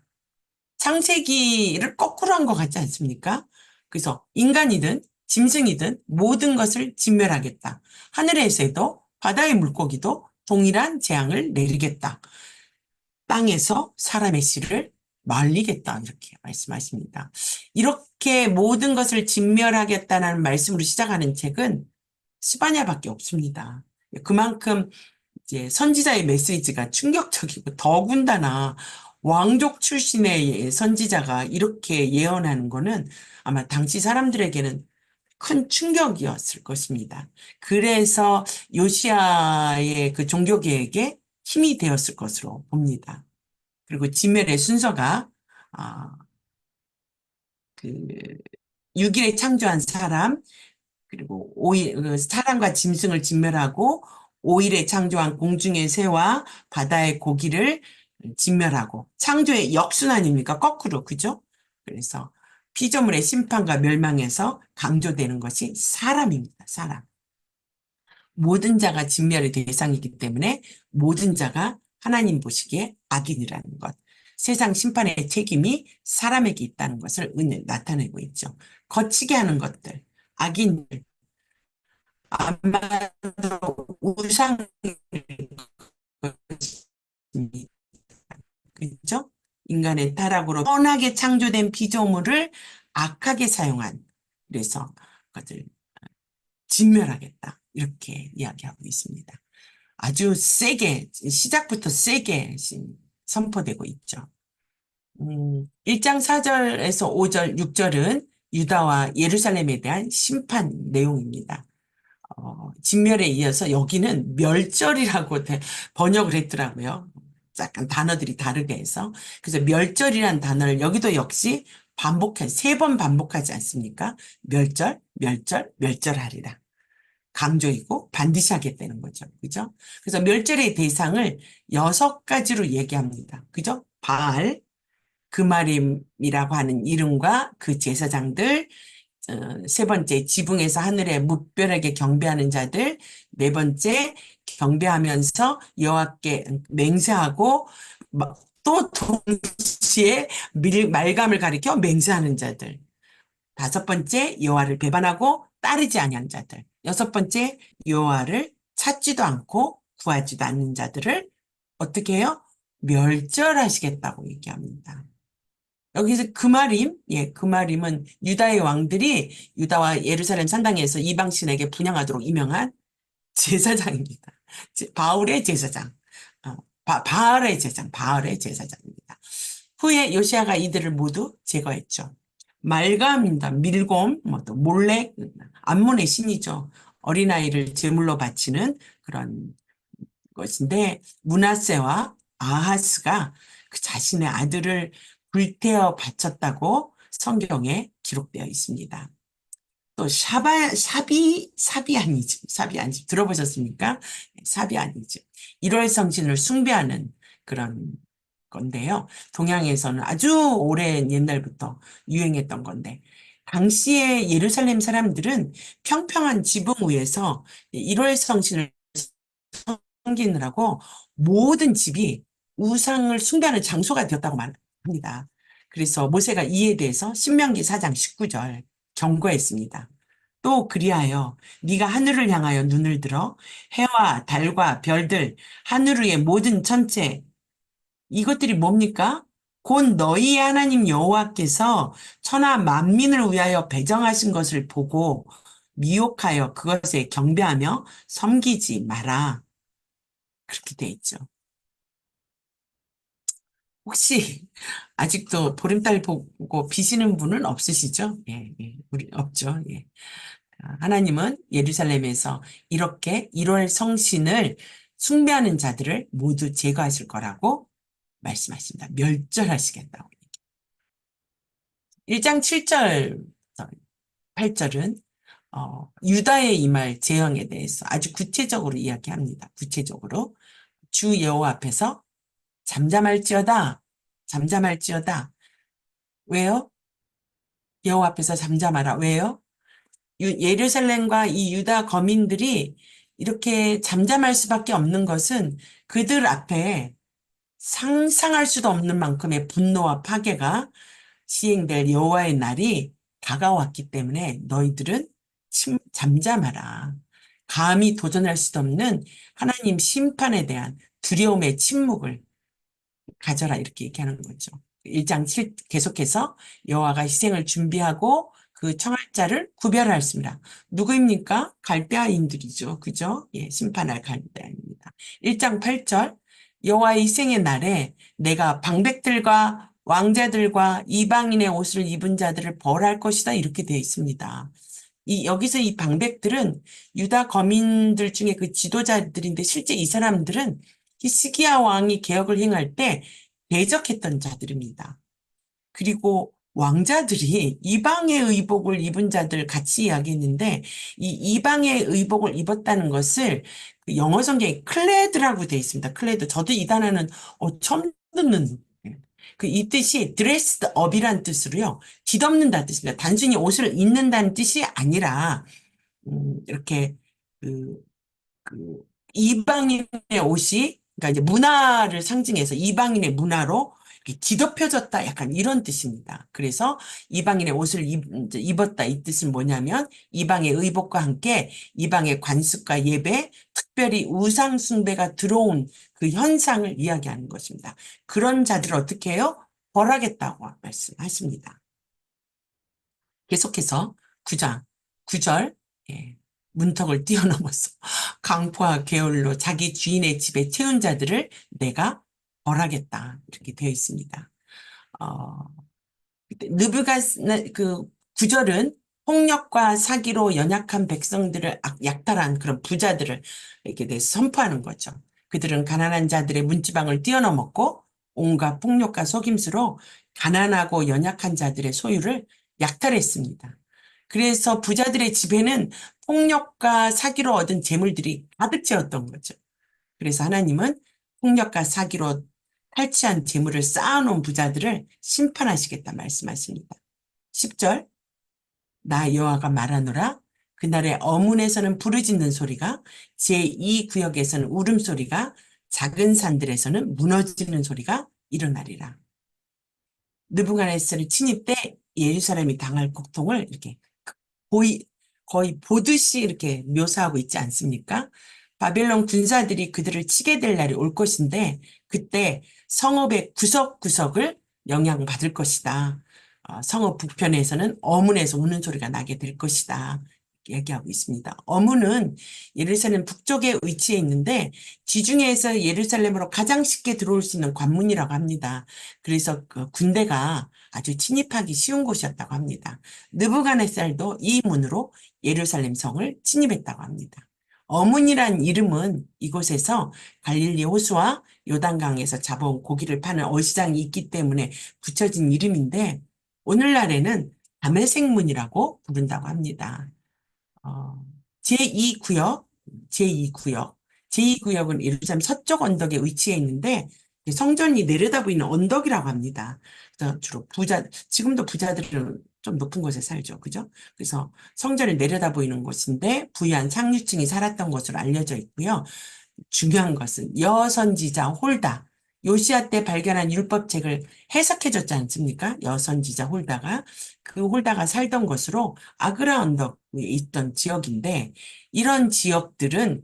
창세기를 거꾸로 한 것 같지 않습니까? 그래서 인간이든 짐승이든 모든 것을 진멸하겠다. 하늘의 새도 바다의 물고기도 동일한 재앙을 내리겠다. 땅에서 사람의 씨를 말리겠다 이렇게 말씀하십니다. 이렇게 모든 것을 진멸하겠다는 말씀으로 시작하는 책은 스바냐밖에 없습니다. 그만큼 이제 선지자의 메시지가 충격적이고 더군다나 왕족 출신의 선지자가 이렇게 예언하는 거는 아마 당시 사람들에게는 큰 충격이었을 것입니다. 그래서 요시아의 그 종교개혁에 힘이 되었을 것으로 봅니다. 그리고 진멸의 순서가 아, 그 6일에 창조한 사람, 그리고 5일 사람과 짐승을 진멸하고 5일에 창조한 공중의 새와 바다의 고기를 진멸하고 창조의 역순환입니까? 거꾸로 그죠? 그래서 피조물의 심판과 멸망에서 강조되는 것이 사람입니다. 사람. 모든 자가 진멸의 대상이기 때문에 모든 자가 하나님 보시기에 악인이라는 것. 세상 심판의 책임이 사람에게 있다는 것을 나타내고 있죠. 거치게 하는 것들, 악인들, 아마도 우상일 것입니다. 그죠? 인간의 타락으로 뻔하게 창조된 피조물을 악하게 사용한, 그래서 그것을 진멸하겠다. 이렇게 이야기하고 있습니다. 아주 세게, 시작부터 세게 선포되고 있죠. 1장 4절에서 5절, 6절은 유다와 예루살렘에 대한 심판 내용입니다. 진멸에 이어서 여기는 멸절이라고 번역을 했더라고요. 약간 단어들이 다르게 해서. 그래서 멸절이란 단어를 여기도 역시 세 번 반복하지 않습니까? 멸절, 멸절, 멸절하리라. 강조이고 반드시 하겠다는 거죠. 그죠? 그래서 멸절의 대상을 6가지로 얘기합니다. 그죠? 바알, 그마림이라고 하는 이름과 그 제사장들, 세 번째, 지붕에서 하늘에 무별하게 경배하는 자들, 네 번째, 경배하면서 여호와께 맹세하고 또 동시에 말감을 가리켜 맹세하는 자들. 다섯 번째, 여호와를 배반하고 따르지 아니한 자들. 여섯 번째, 여호와를 찾지도 않고 구하지도 않는 자들을 어떻게 해요? 멸절하시겠다고 얘기합니다. 여기서 그마림, 그마림은 유다의 왕들이 유다와 예루살렘 산당에서 이방신에게 분향하도록 임명한 제사장입니다. 바울의 제사장, 바알의 제사장입니다. 후에 요시아가 이들을 모두 제거했죠. 말감입니다. 밀곰, 또 몰렉, 암몬의 신이죠. 어린아이를 제물로 바치는 그런 것인데 므낫세와 아하스가 그 자신의 아들을 불태워 바쳤다고 성경에 기록되어 있습니다. 또 사비아니즘 들어보셨습니까? 사비아니즘 1월 성신을 숭배하는 그런 건데요. 동양에서는 아주 오랜 옛날부터 유행했던 건데 당시에 예루살렘 사람들은 평평한 지붕 위에서 1월 성신을 섬기느라고 모든 집이 우상을 숭배하는 장소가 되었다고 말합니다. 그래서 모세가 이에 대해서 신명기 4장 19절 경고했습니다. 또 그리하여 네가 하늘을 향하여 눈을 들어 해와 달과 별들 하늘 위의 모든 천체 이것들이 뭡니까? 곧 너희 하나님 여호와께서 천하 만민을 위하여 배정하신 것을 보고 미혹하여 그것에 경배하며 섬기지 마라. 그렇게 돼 있죠. 혹시 아직도 보름달 보고 비시는 분은 없으시죠? 우리 없죠. 하나님은 예루살렘에서 이렇게 1월 성신을 숭배하는 자들을 모두 제거하실 거라고 말씀하십니다. 멸절하시겠다고. 1장 7절, 8절은 유다에 임할 재앙에 대해서 아주 구체적으로 이야기합니다. 구체적으로 주 여호와 앞에서 잠잠할지어다. 잠잠할지어다. 왜요? 여호와 앞에서 잠잠하라. 왜요? 예루살렘과 이 유다 거민들이 이렇게 잠잠할 수밖에 없는 것은 그들 앞에 상상할 수도 없는 만큼의 분노와 파괴가 시행될 여호와의 날이 다가왔기 때문에 너희들은 잠잠하라. 감히 도전할 수도 없는 하나님 심판에 대한 두려움의 침묵을 가져라 이렇게 얘기하는 거죠. 1장 7 계속해서 여호와가 희생을 준비하고 그 청할 자를 구별하였습니다. 누구입니까? 갈대아인들이죠. 그죠? 예, 심판할 갈대아인입니다. 1장 8절 여호와의 희생의 날에 내가 방백들과 왕자들과 이방인의 옷을 입은 자들을 벌할 것이다. 이렇게 되어 있습니다. 여기서 이 방백들은 유다 거민들 중에 그 지도자들인데 실제 이 사람들은 히스기야 왕이 개혁을 행할 때 대적했던 자들입니다. 그리고 왕자들이 이방의 의복을 입은 자들 같이 이야기했는데 이 이방의 의복을 입었다는 것을 그 영어 성경에 클레드라고 되어 있습니다. 클레드. 저도 이 단어는 처음 듣는 그 이 뜻이 dressed up이란 뜻으로요. 뒤덮는다는 뜻입니다. 단순히 옷을 입는다는 뜻이 아니라 이렇게 그, 그 이방인의 옷이 그러니까 이제 문화를 상징해서 이방인의 문화로 이렇게 뒤덮여졌다 약간 이런 뜻입니다. 그래서 이방인의 옷을 이제 입었다 이 뜻은 뭐냐면 이방의 의복과 함께 이방의 관습과 예배, 특별히 우상 숭배가 들어온 그 현상을 이야기하는 것입니다. 그런 자들을 어떻게 해요? 벌하겠다고 말씀하십니다. 계속해서 9장, 9절, 예, 문턱을 뛰어넘어서 강포와 게을로 자기 주인의 집에 채운 자들을 내가 벌하겠다. 이렇게 되어 있습니다. 어, 느부갓 그 9절은 폭력과 사기로 연약한 백성들을 약탈한 그런 부자들을 이렇게 대해서 선포하는 거죠. 그들은 가난한 자들의 문지방을 뛰어넘었고 온갖 폭력과 속임수로 가난하고 연약한 자들의 소유를 약탈했습니다. 그래서 부자들의 집에는 폭력과 사기로 얻은 재물들이 가득 채웠던 거죠. 그래서 하나님은 폭력과 사기로 탈취한 재물을 쌓아놓은 부자들을 심판하시겠다 말씀하십니다. 10절 나 여호와가 말하노라 그날에 어문에서는 부르짖는 소리가 제2구역에서는 울음소리가 작은 산들에서는 무너지는 소리가 일어나리라. 느부갓네살이 침입 때 예루살렘이 당할 고통을 이렇게 거의 보듯이 이렇게 묘사하고 있지 않습니까? 바벨론 군사들이 그들을 치게 될 날이 올 것인데 그때 성읍의 구석구석을 영향받을 것이다. 성읍 북편에서는 어문에서 우는 소리가 나게 될 것이다. 얘기하고 있습니다. 어문은 예루살렘 북쪽에 위치해 있는데 지중해에서 예루살렘으로 가장 쉽게 들어올 수 있는 관문이라고 합니다. 그래서 그 군대가 아주 침입하기 쉬운 곳이었다고 합니다. 느부갓네살도 이 문으로 예루살렘 성을 침입했다고 합니다. 어문이란 이름은 이곳에서 갈릴리 호수와 요단강에서 잡아온 고기를 파는 어시장이 있기 때문에 붙여진 이름인데 오늘날에는 다메섹문이라고 부른다고 합니다. 제2구역, 제2구역, 제2구역은 예루살렘 서쪽 언덕에 위치해 있는데 성전이 내려다 보이는 언덕이라고 합니다. 그래서 주로 지금도 부자들은 좀 높은 곳에 살죠. 그죠? 그래서 성전을 내려다 보이는 곳인데 부유한 상류층이 살았던 것으로 알려져 있고요. 중요한 것은 여선지자 홀다, 요시야 때 발견한 율법책을 해석해줬지 않습니까? 여선지자 홀다가 그 홀다가 살던 것으로 아그라 언덕에 있던 지역인데 이런 지역들은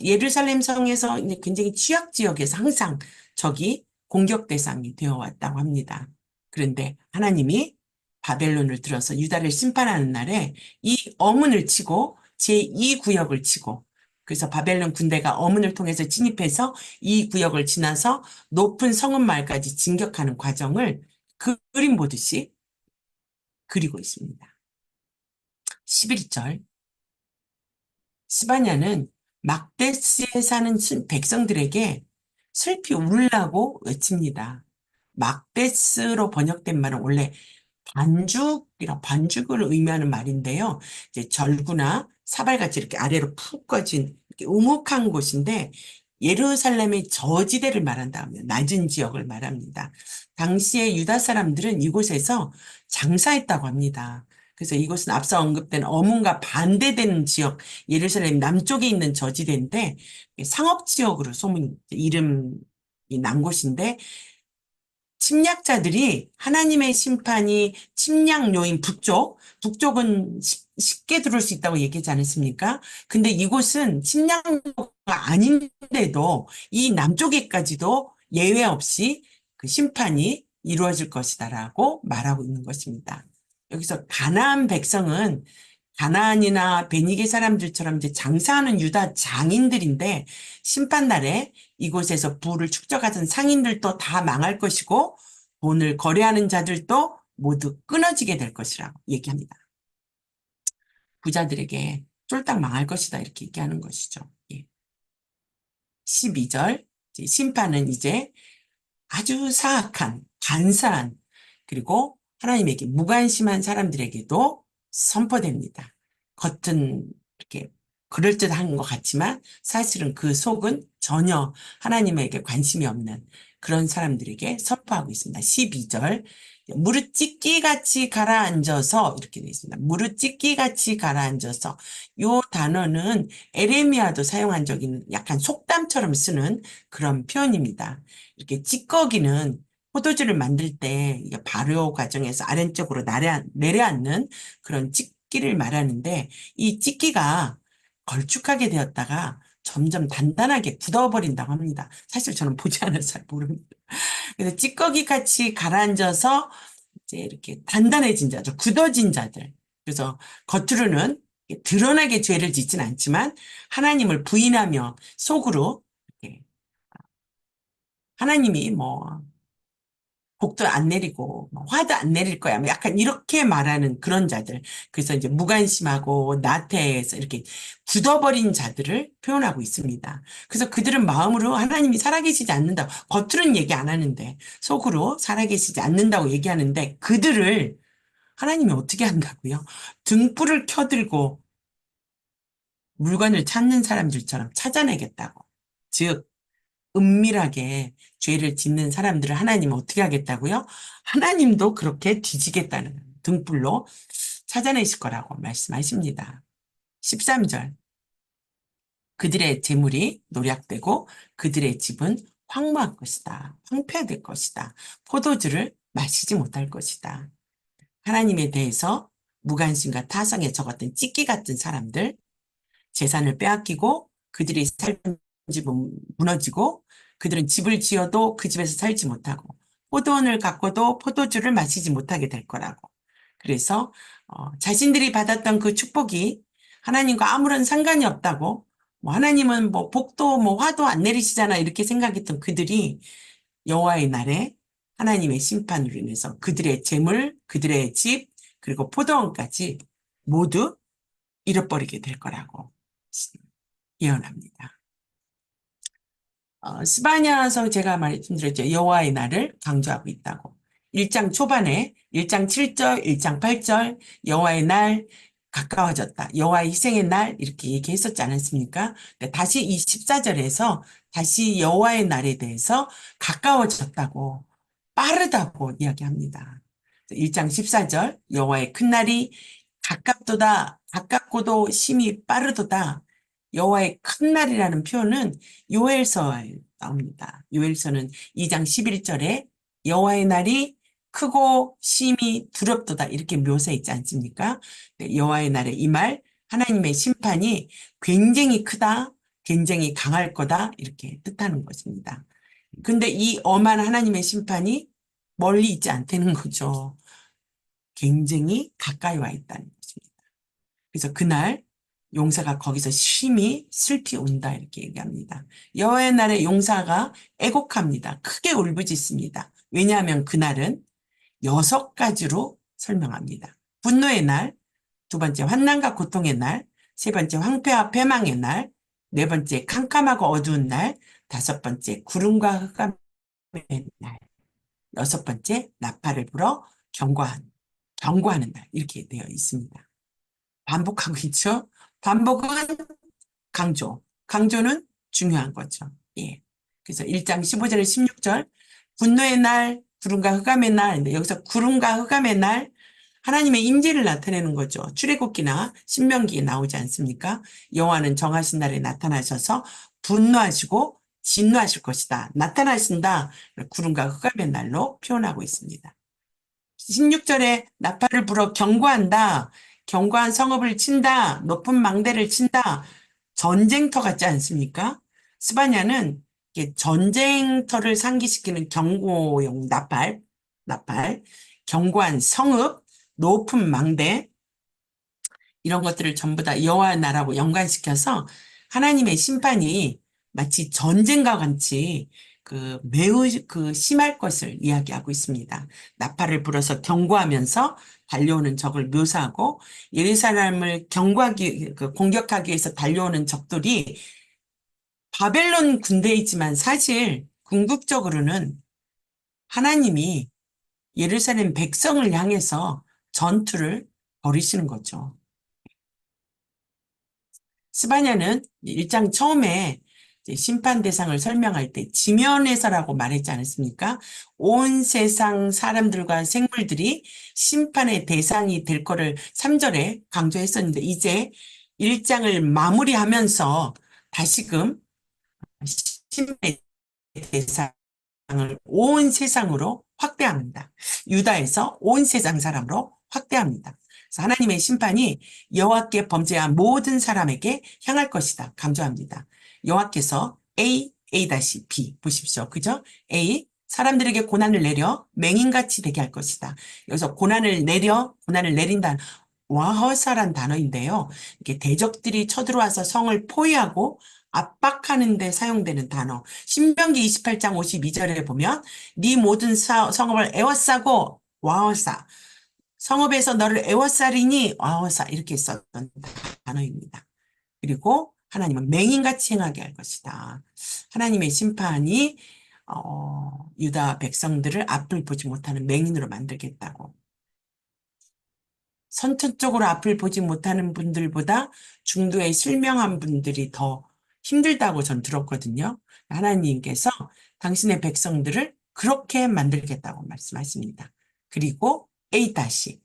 예루살렘 성에서 굉장히 취약 지역에서 항상 적이 공격 대상이 되어 왔다고 합니다. 그런데 하나님이 바벨론을 들어서 유다를 심판하는 날에 이 어문을 치고 제2구역을 치고 그래서 바벨론 군대가 어문을 통해서 진입해서 이 구역을 지나서 높은 성읍 마을까지 진격하는 과정을 그림 보듯이 그리고 있습니다. 11절 스바냐는 막데스에 사는 백성들에게 슬피 울라고 외칩니다. 막데스로 번역된 말은 원래 반죽을 의미하는 말인데요. 이제 절구나 사발같이 이렇게 아래로 푹 꺼진 이렇게 우묵한 곳인데 예루살렘의 저지대를 말한다면 낮은 지역을 말합니다. 당시에 유다 사람들은 이곳에서 장사했다고 합니다. 그래서 이곳은 앞서 언급된 어문과 반대되는 지역, 예루살렘 남쪽에 있는 저지대인데 상업 지역으로 이름이 난 곳인데 침략자들이 하나님의 심판이 침략 요인 북쪽은 쉽게 들어올 수 있다고 얘기하지 않았습니까? 근데 이곳은 침략로가 아닌데도 이 남쪽에까지도 예외 없이 그 심판이 이루어질 것이다라고 말하고 있는 것입니다. 여기서 가나안 백성은 가나안이나 베니게 사람들처럼 이제 장사하는 유다 장인들인데 심판날에 이곳에서 부를 축적하던 상인들도 다 망할 것이고 돈을 거래하는 자들도 모두 끊어지게 될 것이라고 얘기합니다. 부자들에게 쫄딱 망할 것이다 이렇게 얘기하는 것이죠. 예. 12절 심판은 이제 아주 사악한 간사한 그리고 하나님에게 무관심한 사람들에게도 선포됩니다. 겉은 이렇게 그럴듯한 것 같지만 사실은 그 속은 전혀 하나님에게 관심이 없는 그런 사람들에게 선포하고 있습니다. 12절 무릇 찢기같이 가라앉아서 이렇게 되어 있습니다. 무릇 찢기같이 가라앉아서 요 단어는 에레미야도 사용한 적이 있는 약간 속담처럼 쓰는 그런 표현입니다. 이렇게 찌꺼기는 포도주를 만들 때 이게 발효 과정에서 아래쪽으로 내려앉는 그런 찌기를 말하는데 이 찌기가 걸쭉하게 되었다가 점점 단단하게 굳어버린다고 합니다. 사실 저는 보지 않아서 잘 모릅니다. 그래서 찌꺼기 같이 가라앉아서 이제 이렇게 단단해진 자들, 굳어진 자들. 그래서 겉으로는 드러나게 죄를 짓진 않지만 하나님을 부인하며 속으로 이렇게 하나님이 뭐 복도 안 내리고 뭐 화도 안 내릴 거야. 뭐 약간 이렇게 말하는 그런 자들. 그래서 이제 무관심하고 나태해서 이렇게 굳어버린 자들을 표현하고 있습니다. 그래서 그들은 마음으로 하나님이 살아계시지 않는다. 겉으로는 얘기 안 하는데 속으로 살아계시지 않는다고 얘기하는데 그들을 하나님이 어떻게 한다고요? 등불을 켜들고 물건을 찾는 사람들처럼 찾아내겠다고. 즉 은밀하게 죄를 짓는 사람들을 하나님은 어떻게 하겠다고요? 하나님도 그렇게 뒤지겠다는 등불로 찾아내실 거라고 말씀하십니다. 13절 그들의 재물이 노략되고 그들의 집은 황무할 것이다. 황폐될 것이다. 포도주를 마시지 못할 것이다. 하나님에 대해서 무관심과 타성에 적었던 찢기 같은 사람들 재산을 빼앗기고 그들의 삶집은 무너지고 그들은 집을 지어도 그 집에서 살지 못하고 포도원을 가꿔도 포도주를 마시지 못하게 될 거라고. 그래서 자신들이 받았던 그 축복이 하나님과 아무런 상관이 없다고 뭐 하나님은 뭐 복도 뭐 화도 안 내리시잖아 이렇게 생각했던 그들이 여호와의 날에 하나님의 심판으로 인해서 그들의 재물, 그들의 집 그리고 포도원까지 모두 잃어버리게 될 거라고 예언합니다. 스바냐서 제가 말씀드렸죠. 여호와의 날을 강조하고 있다고. 1장 초반에 1장 7절, 1장 8절 여호와의 날 가까워졌다. 여호와의 희생의 날 이렇게 얘기했었지 않았습니까? 근데 다시 이 14절에서 다시 여호와의 날에 대해서 가까워졌다고 빠르다고 이야기합니다. 1장 14절 여호와의 큰 날이 가깝도다 가깝고도 심히 빠르도다. 여호와의 큰 날이라는 표현은 요엘서에 나옵니다. 요엘서는 2장 11절에 여호와의 날이 크고 심히 두렵도다 이렇게 묘사했지 않습니까? 여호와의 날에 이 말 하나님의 심판이 굉장히 크다, 굉장히 강할 거다 이렇게 뜻하는 것입니다. 근데 이 엄한 하나님의 심판이 멀리 있지 않다는 거죠. 굉장히 가까이 와 있다는 것입니다. 그래서 그날 용사가 거기서 심히 슬피 운다 이렇게 얘기합니다. 여호와의 날에 용사가 애곡합니다. 크게 울부짖습니다. 왜냐하면 그날은 6가지로 설명합니다. 분노의 날, 두 번째 환난과 고통의 날, 세 번째 황폐와 패망의 날, 네 번째 캄캄하고 어두운 날, 다섯 번째 구름과 흑암의 날, 여섯 번째 나팔을 불어 경고하는 날 이렇게 되어 있습니다. 반복하고 있죠. 반복은 강조는 중요한 거죠. 예. 그래서 1장 15절 16절 분노의 날, 구름과 흑암의 날, 여기서 구름과 흑암의 날 하나님의 임재를 나타내는 거죠. 출애굽기나 신명기에 나오지 않습니까? 여호와는 정하신 날에 나타나셔서 분노하시고 진노하실 것이다. 나타나신다. 구름과 흑암의 날로 표현하고 있습니다. 16절에 나팔을 불어 경고한다. 견고한 성읍을 친다. 높은 망대를 친다. 전쟁터 같지 않습니까? 스바냐는 전쟁터를 상기시키는 경고용 나팔, 나팔, 견고한 성읍, 높은 망대, 이런 것들을 전부 다 여호와 나라고 연관시켜서 하나님의 심판이 마치 전쟁과 같이 매우 심할 것을 이야기하고 있습니다. 나팔을 불어서 경고하면서 달려오는 적을 묘사하고 예루살렘을 공격하기 위해서 달려오는 적들이 바벨론 군대이지만 사실 궁극적으로는 하나님이 예루살렘 백성을 향해서 전투를 벌이시는 거죠. 스바냐는 1장 처음에 이제 심판 대상을 설명할 때 지면에서라고 말했지 않았습니까? 온 세상 사람들과 생물들이 심판의 대상이 될 거를 3절에 강조했었는데 이제 1장을 마무리하면서 다시금 심판의 대상을 온 세상으로 확대합니다. 유다에서 온 세상 사람으로 확대합니다. 그래서 하나님의 심판이 여호와께 범죄한 모든 사람에게 향할 것이다. 강조합니다. 여호와께서 A-B 보십시오. 그죠? A 사람들에게 고난을 내려 맹인같이 되게 할 것이다. 여기서 고난을 내린다는 와허사란 단어인데요. 이게 대적들이 쳐들어와서 성을 포위하고 압박하는 데 사용되는 단어. 신명기 28장 52절에 보면 네 모든 성읍을 에워싸고 와허사. 성읍에서 너를 에워싸리니 와허사 이렇게 썼던 단어입니다. 그리고 하나님은 맹인같이 행하게 할 것이다. 하나님의 심판이 유다 백성들을 앞을 보지 못하는 맹인으로 만들겠다고. 선천적으로 앞을 보지 못하는 분들보다 중도에 실명한 분들이 더 힘들다고 전 들었거든요. 하나님께서 당신의 백성들을 그렇게 만들겠다고 말씀하십니다. 그리고 A 다시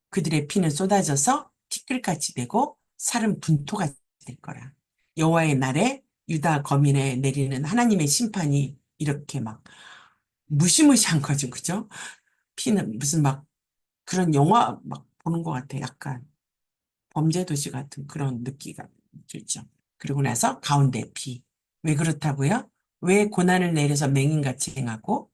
그들의 피는 쏟아져서 티끌같이 되고 살은 분토가 될 거라. 여호와의 날에 유다 거민에 내리는 하나님의 심판이 이렇게 막 무시무시한 거죠. 그죠? 피는 무슨 막 그런 영화 막 보는 것 같아. 약간 범죄도시 같은 그런 느낌가 들죠. 그리고 나서 가운데 피. 왜 그렇다고요? 왜 고난을 내려서 맹인같이 행하고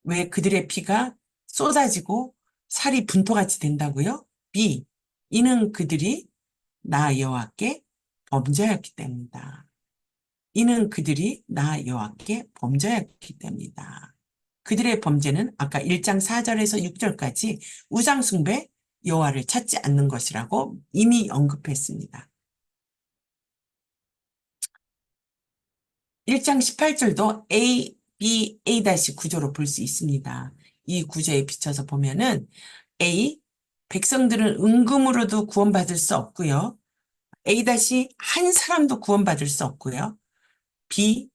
왜 그들의 피가 쏟아지고 살이 분토같이 된다고요? B. 이는 그들이 나 여호와께 범죄하였기 때문이다. 이는 그들이 나 여호와께 범죄하였기 때문이다. 그들의 범죄는 아까 1장 4절에서 6절까지 우상숭배, 여호와를 찾지 않는 것이라고 이미 언급했습니다. 1장 18절도 A, B, A-구조로 볼 수 있습니다. 이 구조에 비춰서 보면은 A, 백성들은 은금으로도 구원받을 수 없고요. A- 한 사람도 구원받을 수 없고요. B,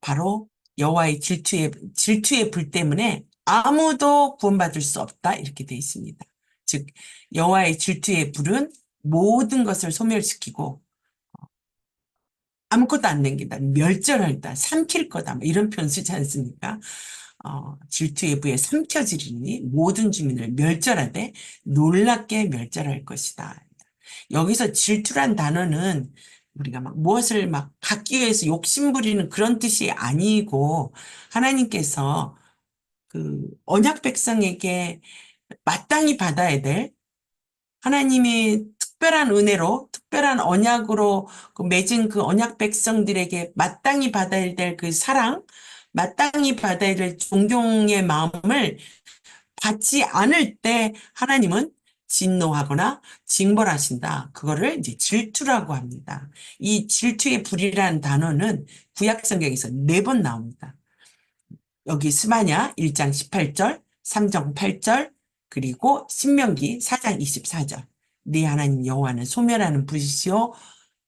바로 여호와의 질투의 불 때문에 아무도 구원받을 수 없다 이렇게 되어 있습니다. 즉 여호와의 질투의 불은 모든 것을 소멸시키고 아무것도 안 남긴다, 멸절한다, 삼킬 거다 뭐 이런 표현 쓰지 않습니까? 질투의 불에 삼켜지리니 모든 주민을 멸절하되 놀랍게 멸절할 것이다. 여기서 질투란 단어는 우리가 막 무엇을 막 갖기 위해서 욕심부리는 그런 뜻이 아니고 하나님께서 언약 백성에게 마땅히 받아야 될 하나님이 특별한 은혜로 특별한 언약으로 맺은 그 언약 백성들에게 마땅히 받아야 될 그 사랑, 마땅히 받아야 될 존경의 마음을 받지 않을 때 하나님은 진노하거나 징벌하신다. 그거를 이제 질투라고 합니다. 이 질투의 불이라는 단어는 구약 성경에서 4번 나옵니다. 여기 스바냐 1장 18절, 3장 8절, 그리고 신명기 4장 24절. 네 하나님 여호와는 소멸하는 분이시요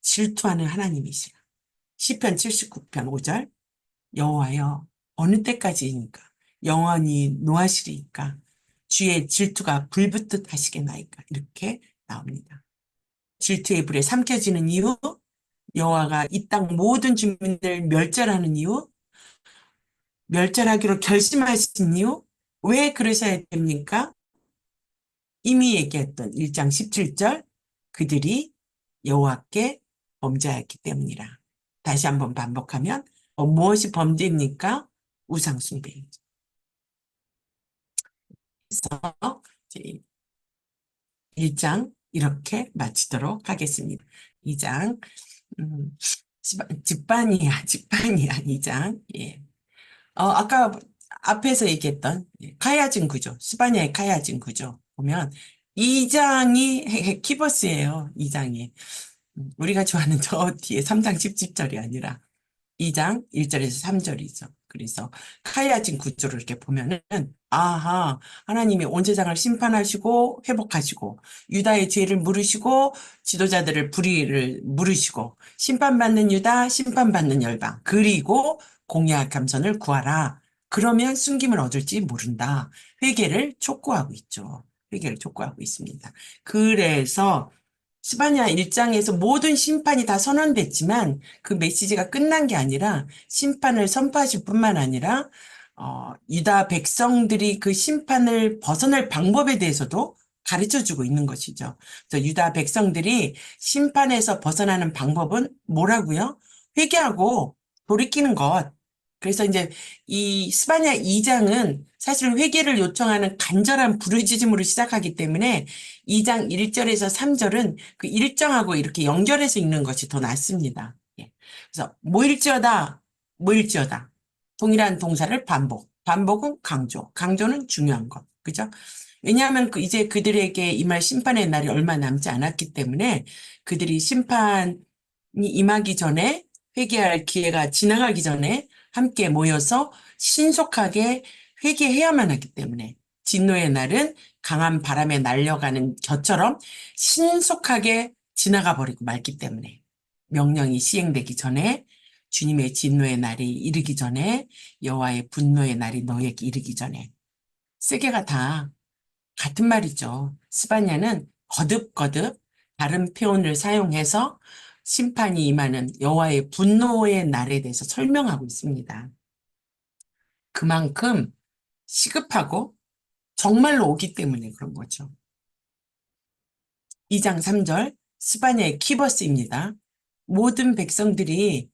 질투하는 하나님이시라. 시편 79편 5절. 여호와여 어느 때까지이니까 영원히 노하시리이까 주의 질투가 불붙듯 하시겠나이까 이렇게 나옵니다. 질투의 불에 삼켜지는 이유, 여호와가 이 땅 모든 주민들 멸절하는 이유, 멸절하기로 결심하신 이유, 왜 그러셔야 됩니까? 이미 얘기했던 1장 17절 그들이 여호와께 범죄하였기 때문이라. 다시 한번 반복하면 무엇이 범죄입니까? 우상숭배입니다. 이제 1장 이렇게 마치도록 하겠습니다. 2장, 집반이야, 2장. 예. 아까 앞에서 얘기했던 카야진 구조, 스바냐의 카야진 구조 보면 2장이 키버스예요, 2장이. 우리가 좋아하는 저 뒤에 3장 10절이 아니라 2장 1절에서 3절이죠. 그래서 카야진 구조를 이렇게 보면은 아하, 하나님이 온 세상을 심판하시고 회복하시고 유다의 죄를 물으시고 지도자들을 불의를 물으시고 심판받는 유다, 심판받는 열방, 그리고 공의와 겸손을 구하라. 그러면 숨김을 얻을지 모른다. 회개를 촉구하고 있죠. 회개를 촉구하고 있습니다. 그래서 스바냐 1장에서 모든 심판이 다 선언됐지만 그 메시지가 끝난 게 아니라 심판을 선포하실 뿐만 아니라 유다 백성들이 그 심판을 벗어날 방법에 대해서도 가르쳐 주고 있는 것이죠. 그래서 유다 백성들이 심판에서 벗어나는 방법은 뭐라고요? 회개하고 돌이키는 것. 그래서 이제 이 스바냐 2장은 사실 회개를 요청하는 간절한 부르짖음으로 시작하기 때문에 2장 1절에서 3절은 그 일정하고 이렇게 연결해서 읽는 것이 더 낫습니다. 예. 그래서 모일지어다, 모일지어다. 동일한 동사를 반복. 반복은 강조. 강조는 중요한 것. 그죠? 왜냐하면 이제 그들에게 임할 심판의 날이 얼마 남지 않았기 때문에 그들이 심판이 임하기 전에 회개할 기회가 지나가기 전에 함께 모여서 신속하게 회개해야만 하기 때문에 진노의 날은 강한 바람에 날려가는 겨처럼 신속하게 지나가 버리고 말기 때문에 명령이 시행되기 전에 주님의 진노의 날이 이르기 전에 여호와의 분노의 날이 너에게 이르기 전에 세 개가 다 같은 말이죠. 스바냐는 거듭거듭 다른 표현을 사용해서 심판이 임하는 여호와의 분노의 날에 대해서 설명하고 있습니다. 그만큼 시급하고 정말로 오기 때문에 그런 거죠. 2장 3절 스바냐의 키버스입니다. 모든 백성들이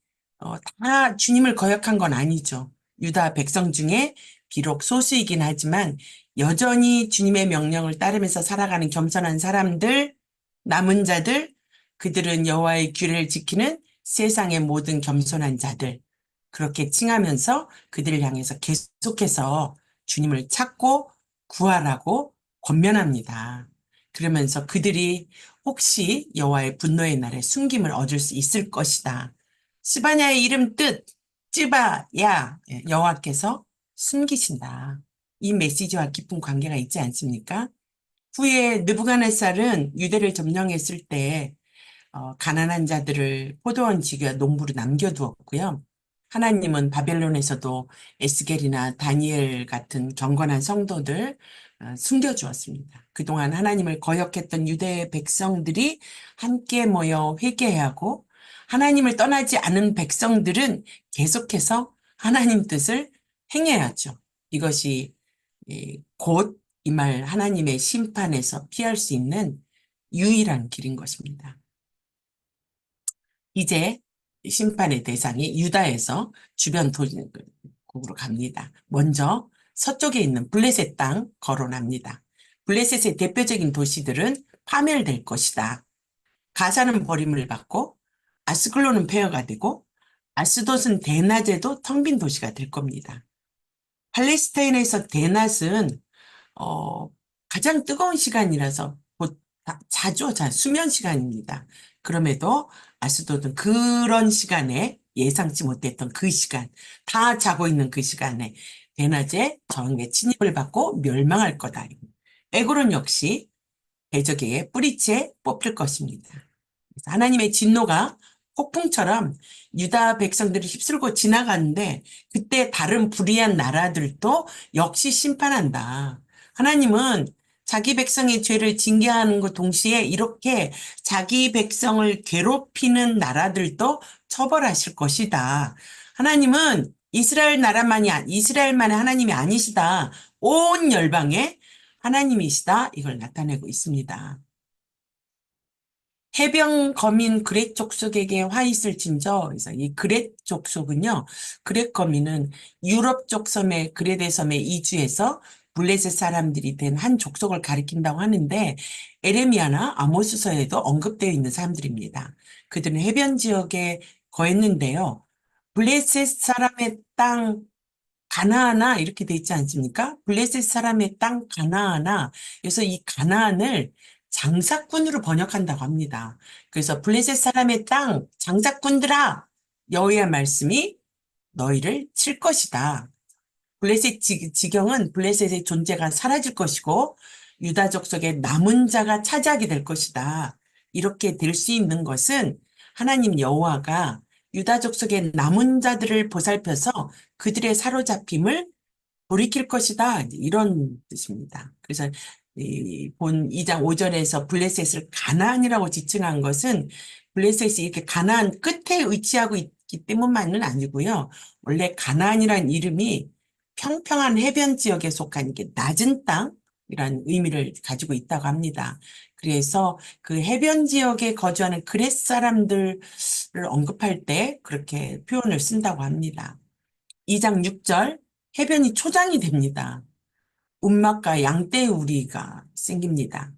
다 주님을 거역한 건 아니죠. 유다 백성 중에 비록 소수이긴 하지만 여전히 주님의 명령을 따르면서 살아가는 겸손한 사람들, 남은 자들, 그들은 여호와의 규례를 지키는 세상의 모든 겸손한 자들, 그렇게 칭하면서 그들을 향해서 계속해서 주님을 찾고 구하라고 권면합니다. 그러면서 그들이 혹시 여호와의 분노의 날에 숨김을 얻을 수 있을 것이다. 스바냐의 이름 뜻 찌바야, 여호와께서 숨기신다. 이 메시지와 깊은 관계가 있지 않습니까? 후에 느부갓네살은 유대를 점령했을 때 가난한 자들을 포도원 지기와 농부로 남겨두었고요. 하나님은 바벨론에서도 에스겔이나 다니엘 같은 경건한 성도들 숨겨주었습니다. 그동안 하나님을 거역했던 유대 백성들이 함께 모여 회개해야 하고 하나님을 떠나지 않은 백성들은 계속해서 하나님 뜻을 행해야죠. 이것이 곧 이 말 하나님의 심판에서 피할 수 있는 유일한 길인 것입니다. 이제 심판의 대상이 유다에서 주변 도국으로 갑니다. 먼저 서쪽에 있는 블레셋 땅 거론합니다. 블레셋의 대표적인 도시들은 파멸될 것이다. 가사는 버림을 받고 아스글론은 폐허가 되고 아스돗은 대낮에도 텅 빈 도시가 될 겁니다. 팔레스타인에서 대낮은 어, 가장 뜨거운 시간이라서 자주 수면 시간입니다. 그럼에도 아스도는 그런 시간에 예상치 못했던 그 시간, 다 자고 있는 그 시간에 대낮에 적의 침입을 받고 멸망할 거다. 에고론 역시 대적에게 뿌리채 뽑힐 것입니다. 그래서 하나님의 진노가 폭풍처럼 유다 백성들을 휩쓸고 지나가는데 그때 다른 불의한 나라들도 역시 심판한다. 하나님은 자기 백성의 죄를 징계하는 것 동시에 이렇게 자기 백성을 괴롭히는 나라들도 처벌하실 것이다. 하나님은 이스라엘만의 하나님이 아니시다. 온 열방의 하나님이시다. 이걸 나타내고 있습니다. 해병 거민 그렛 족속에게 화 있을진저. 그래서 이 그렛 족속은요, 그렛 거민은 유럽 쪽 섬의 그레데 섬에 이주해서 블레셋 사람들이 된 한 족속을 가리킨다고 하는데 에레미야나 아모스서에도 언급되어 있는 사람들입니다. 그들은 해변 지역에 거했는데요. 블레셋 사람의 땅 가나아나 이렇게 돼 있지 않습니까? 블레셋 사람의 땅 가나아나. 그래서 이 가나안을 장사꾼으로 번역한다고 합니다. 그래서 블레셋 사람의 땅 장사꾼들아, 여호와의 말씀이 너희를 칠 것이다. 블레셋 지경은 블레셋의 존재가 사라질 것이고 유다 족속의 남은 자가 차지하게 될 것이다. 이렇게 될 수 있는 것은 하나님 여호와가 유다 족속의 남은 자들을 보살펴서 그들의 사로잡힘을 돌이킬 것이다. 이런 뜻입니다. 그래서 본 2장 5절에서 블레셋을 가나안이라고 지칭한 것은 블레셋이 이렇게 가나안 끝에 위치하고 있기 때문만은 아니고요. 원래 가나안이라는 이름이 평평한 해변 지역에 속한 이게 낮은 땅이라는 의미를 가지고 있다고 합니다. 그래서 그 해변 지역에 거주하는 그렛 사람들을 언급할 때 그렇게 표현을 쓴다고 합니다. 2장 6절 해변이 초장이 됩니다. 움막과 양떼의 우리가 생깁니다.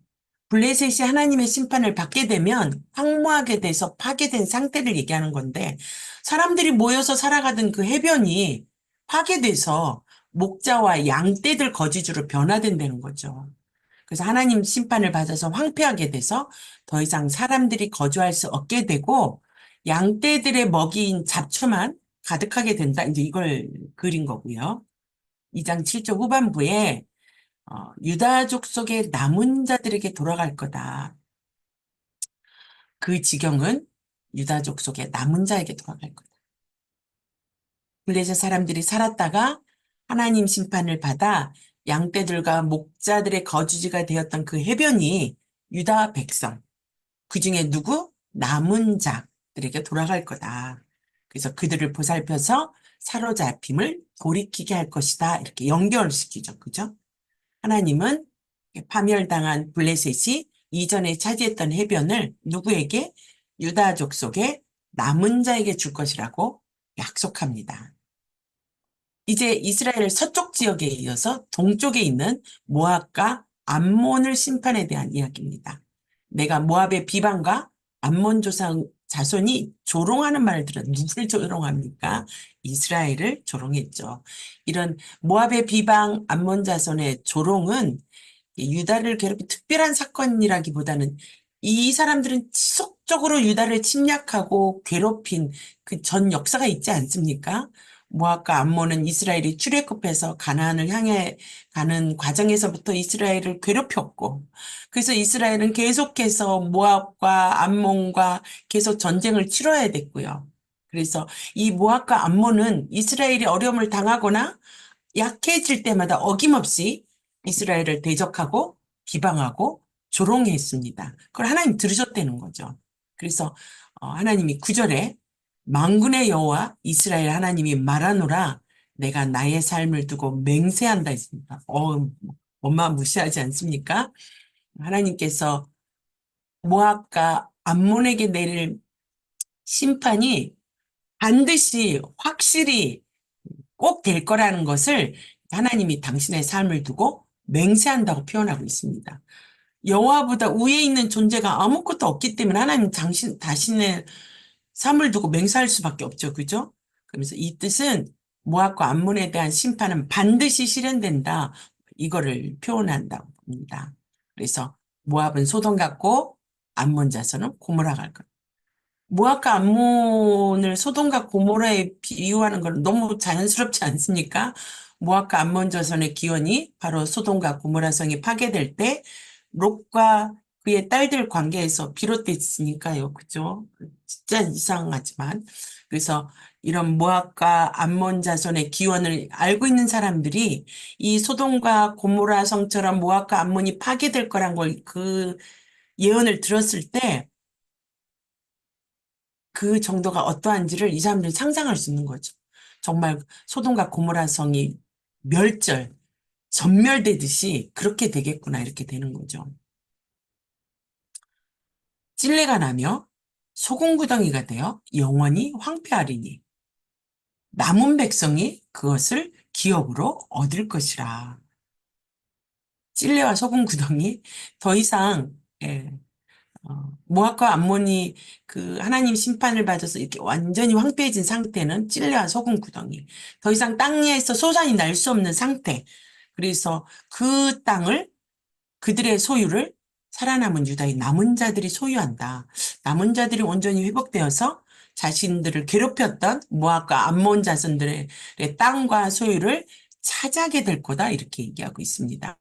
블레셋이 하나님의 심판을 받게 되면 황무하게 돼서 파괴된 상태를 얘기하는 건데 사람들이 모여서 살아가던 그 해변이 파괴돼서 목자와 양떼들 거주지로 변화된다는 거죠. 그래서 하나님 심판을 받아서 황폐하게 돼서 더 이상 사람들이 거주할 수 없게 되고 양떼들의 먹이인 잡초만 가득하게 된다. 이제 이걸 그린 거고요. 2장 7절 후반부에 유다족 속의 남은 자들에게 돌아갈 거다. 그 지경은 유다족 속의 남은 자에게 돌아갈 거다. 블레셋 사람들이 살았다가 하나님 심판을 받아 양떼들과 목자들의 거주지가 되었던 그 해변이 유다 백성, 그 중에 누구? 남은 자들에게 돌아갈 거다. 그래서 그들을 보살펴서 사로잡힘을 돌이키게 할 것이다. 이렇게 연결시키죠. 그죠? 하나님은 파멸당한 블레셋이 이전에 차지했던 해변을 누구에게? 유다족 속의 남은 자에게 줄 것이라고 약속합니다. 이제 이스라엘 서쪽 지역에 이어서 동쪽에 있는 모압과 암몬을 심판에 대한 이야기입니다. 내가 모압의 비방과 암몬 조상 자손이 조롱하는 말을 들어 누굴 조롱합니까? 이스라엘을 조롱했죠. 이런 모압의 비방, 암몬 자손의 조롱은 유다를 괴롭힌 특별한 사건이라기보다는 이 사람들은 지속적으로 유다를 침략하고 괴롭힌 그 전 역사가 있지 않습니까? 모압과 암몬은 이스라엘이 출애굽해서 가나안을 향해 가는 과정에서부터 이스라엘을 괴롭혔고, 그래서 이스라엘은 계속해서 모압과 암몬과 계속 전쟁을 치러야 됐고요. 그래서 이 모압과 암몬은 이스라엘이 어려움을 당하거나 약해질 때마다 어김없이 이스라엘을 대적하고 비방하고 조롱했습니다. 그걸 하나님 들으셨다는 거죠. 그래서 하나님이 9절에 만군의 여호와 이스라엘 하나님이 말하노라 내가 나의 삶을 두고 맹세한다 했습니다. 엄마 무시하지 않습니까? 하나님께서 모압과 암몬에게 내릴 심판이 반드시 확실히 꼭 될 거라는 것을 하나님이 당신의 삶을 두고 맹세한다고 표현하고 있습니다. 여호와보다 위에 있는 존재가 아무것도 없기 때문에 하나님 자신의 삶을 두고 맹세할 수밖에 없죠. 그죠? 그러면서 이 뜻은 모압과 암몬에 대한 심판은 반드시 실현된다. 이거를 표현한다고 봅니다. 그래서 모압은 소돔 같고 암몬 자손은 고모라 갈 것. 모압과 암몬을 소돔과 고모라에 비유하는 건 너무 자연스럽지 않습니까? 모압과 암몬 자손의 기원이 바로 소돔과 고모라 성이 파괴될 때 롯과 그의 딸들 관계에서 비롯됐으니까요. 그죠? 진짜 이상하지만. 그래서 이런 모압과 암몬 자손의 기원을 알고 있는 사람들이 이 소돔과 고모라 성처럼 모압과 암몬이 파괴될 거란 걸 그 예언을 들었을 때 그 정도가 어떠한지를 이 사람들은 상상할 수 있는 거죠. 정말 소돔과 고모라 성이 전멸되듯이 그렇게 되겠구나 이렇게 되는 거죠. 찔레가 나며 소금구덩이가 되어 영원히 황폐하리니 남은 백성이 그것을 기업으로 얻을 것이라. 찔레와 소금 구덩이. 더 이상 예, 모압과 암몬이 그 하나님 심판을 받아서 이렇게 완전히 황폐해진 상태는 찔레와 소금 구덩이. 더 이상 땅에서 솟아이 날 수 없는 상태. 그래서 그 땅을 그들의 소유를 살아남은 유다의 남은 자들이 소유한다. 남은 자들이 온전히 회복되어서 자신들을 괴롭혔던 모압과 암몬 자손들의 땅과 소유를 차지하게 될 거다. 이렇게 얘기하고 있습니다.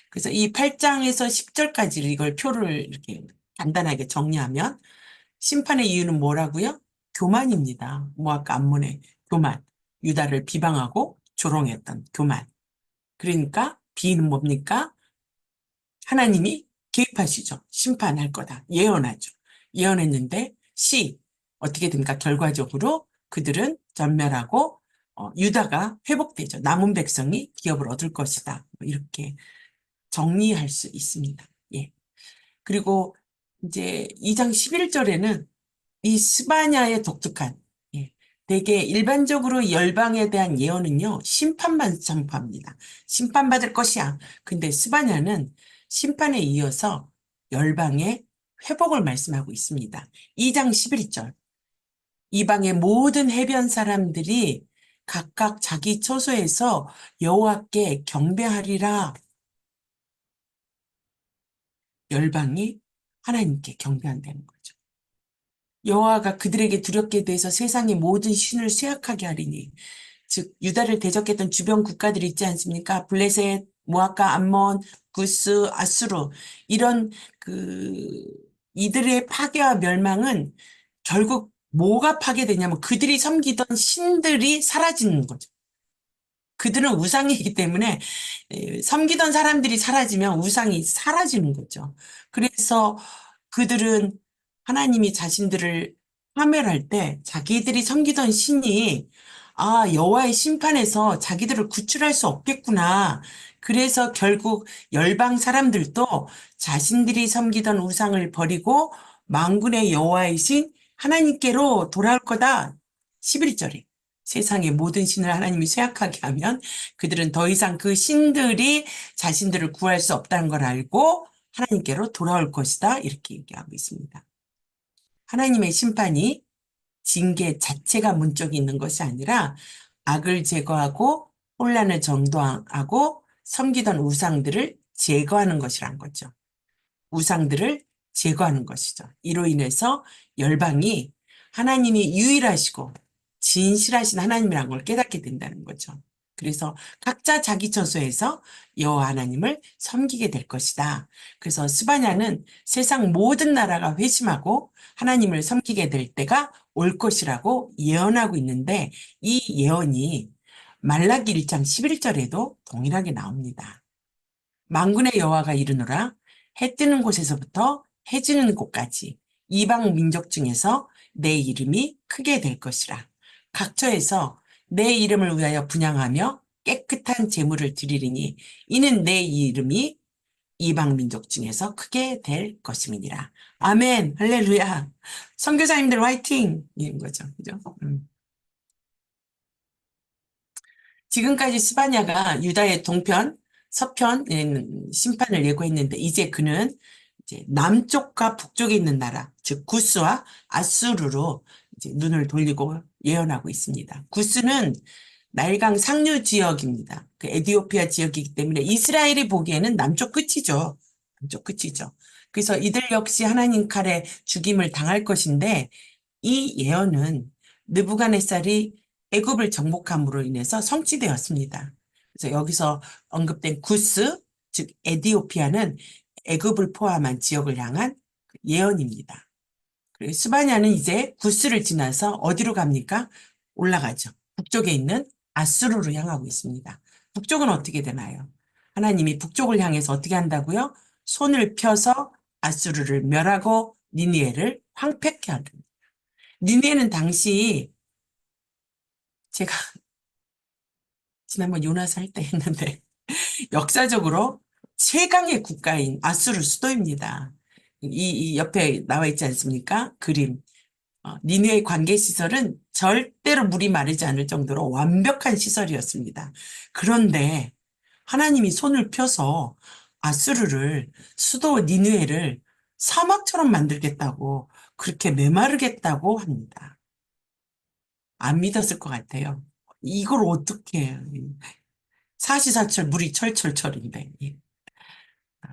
그래서 이 8장에서 10절까지 이걸 표를 이렇게 간단하게 정리하면 심판의 이유는 뭐라고요? 교만입니다. 모압과 암몬의 교만. 유다를 비방하고 조롱했던 교만. 그러니까 B는 뭡니까? 하나님이 개입하시죠. 심판할 거다. 예언하죠. 예언했는데 C 어떻게 됩니까? 결과적으로 그들은 전멸하고 유다가 회복되죠. 남은 백성이 기업을 얻을 것이다. 뭐 이렇게 정리할 수 있습니다. 예. 그리고 이제 2장 11절에는 이 스바냐의 독특한 예. 되게 일반적으로 열방에 대한 예언은요. 심판만 선포합니다. 심판받을 것이야. 근데 스바냐는 심판에 이어서 열방의 회복을 말씀하고 있습니다. 2장 11절 이방의 모든 해변 사람들이 각각 자기 처소에서 여호와께 경배하리라. 열방이 하나님께 경배한다는 거죠. 여호와가 그들에게 두렵게 돼서 세상의 모든 신을 쇠약하게 하리니 즉 유다를 대적했던 주변 국가들이 있지 않습니까? 블레셋, 모압과 암몬, 구스, 아수르 이런 그 이들의 파괴와 멸망은 결국 뭐가 파괴되냐면 그들이 섬기던 신들이 사라지는 거죠. 그들은 우상이기 때문에 섬기던 사람들이 사라지면 우상이 사라지는 거죠. 그래서 그들은 하나님이 자신들을 파멸할 때 자기들이 섬기던 신이 여호와의 심판에서 자기들을 구출할 수 없겠구나. 그래서 결국 열방 사람들도 자신들이 섬기던 우상을 버리고 만군의 여호와이신 하나님께로 돌아올 거다. 11절에. 세상의 모든 신을 하나님이 쇠약하게 하면 그들은 더 이상 그 신들이 자신들을 구할 수 없다는 걸 알고 하나님께로 돌아올 것이다. 이렇게 얘기하고 있습니다. 하나님의 심판이 징계 자체가 문쪽에 있는 것이 아니라 악을 제거하고 혼란을 정도하고 섬기던 우상들을 제거하는 것이란 거죠. 우상들을 제거하는 것이죠. 이로 인해서 열방이 하나님이 유일하시고 진실하신 하나님이라는 걸 깨닫게 된다는 거죠. 그래서 각자 자기 처소에서 여호와 하나님을 섬기게 될 것이다. 그래서 스바냐는 세상 모든 나라가 회심하고 하나님을 섬기게 될 때가 올 것이라고 예언하고 있는데 이 예언이 말라기 1장 11절에도 동일하게 나옵니다. 만군의 여호와가 이르노라 해 뜨는 곳에서부터 해 지는 곳까지 이방 민족 중에서 내 이름이 크게 될 것이라. 각처에서 내 이름을 위하여 분향하며 깨끗한 제물을 드리리니 이는 내 이름이 이방 민족 중에서 크게 될 것임이니라. 아멘, 할렐루야. 선교사님들 화이팅! 이런 거죠. 그죠? 지금까지 스바냐가 유다의 동편, 서편 심판을 예고했는데 이제 그는 이제 남쪽과 북쪽에 있는 나라, 즉 구스와 아수르로 이제 눈을 돌리고 예언하고 있습니다. 구스는 나일강 상류 지역입니다. 그 에디오피아 지역이기 때문에 이스라엘이 보기에는 남쪽 끝이죠. 남쪽 끝이죠. 그래서 이들 역시 하나님 칼에 죽임을 당할 것인데 이 예언은 느부갓네살이 애굽을 정복함으로 인해서 성취되었습니다. 그래서 여기서 언급된 구스, 즉 에디오피아는 애굽을 포함한 지역을 향한 예언입니다. 그리고 스바냐는 이제 구스를 지나서 어디로 갑니까? 올라가죠. 북쪽에 있는 아수르로 향하고 있습니다. 북쪽은 어떻게 되나요? 하나님이 북쪽을 향해서 어떻게 한다고요? 손을 펴서 아수르를 멸하고 니느웨를 황폐케 하는. 니느웨는 당시 제가 지난번 요나스 할 때 했는데 역사적으로 최강의 국가인 아수르 수도입니다. 이 옆에 나와 있지 않습니까? 그림. 니느웨의 관계 시설은 절대로 물이 마르지 않을 정도로 완벽한 시설이었습니다. 그런데 하나님이 손을 펴서 아수르를, 수도 니느웨를 사막처럼 만들겠다고, 그렇게 메마르겠다고 합니다. 안 믿었을 것 같아요. 이걸 어떻게 해요? 사시사철 물이 철철철인데.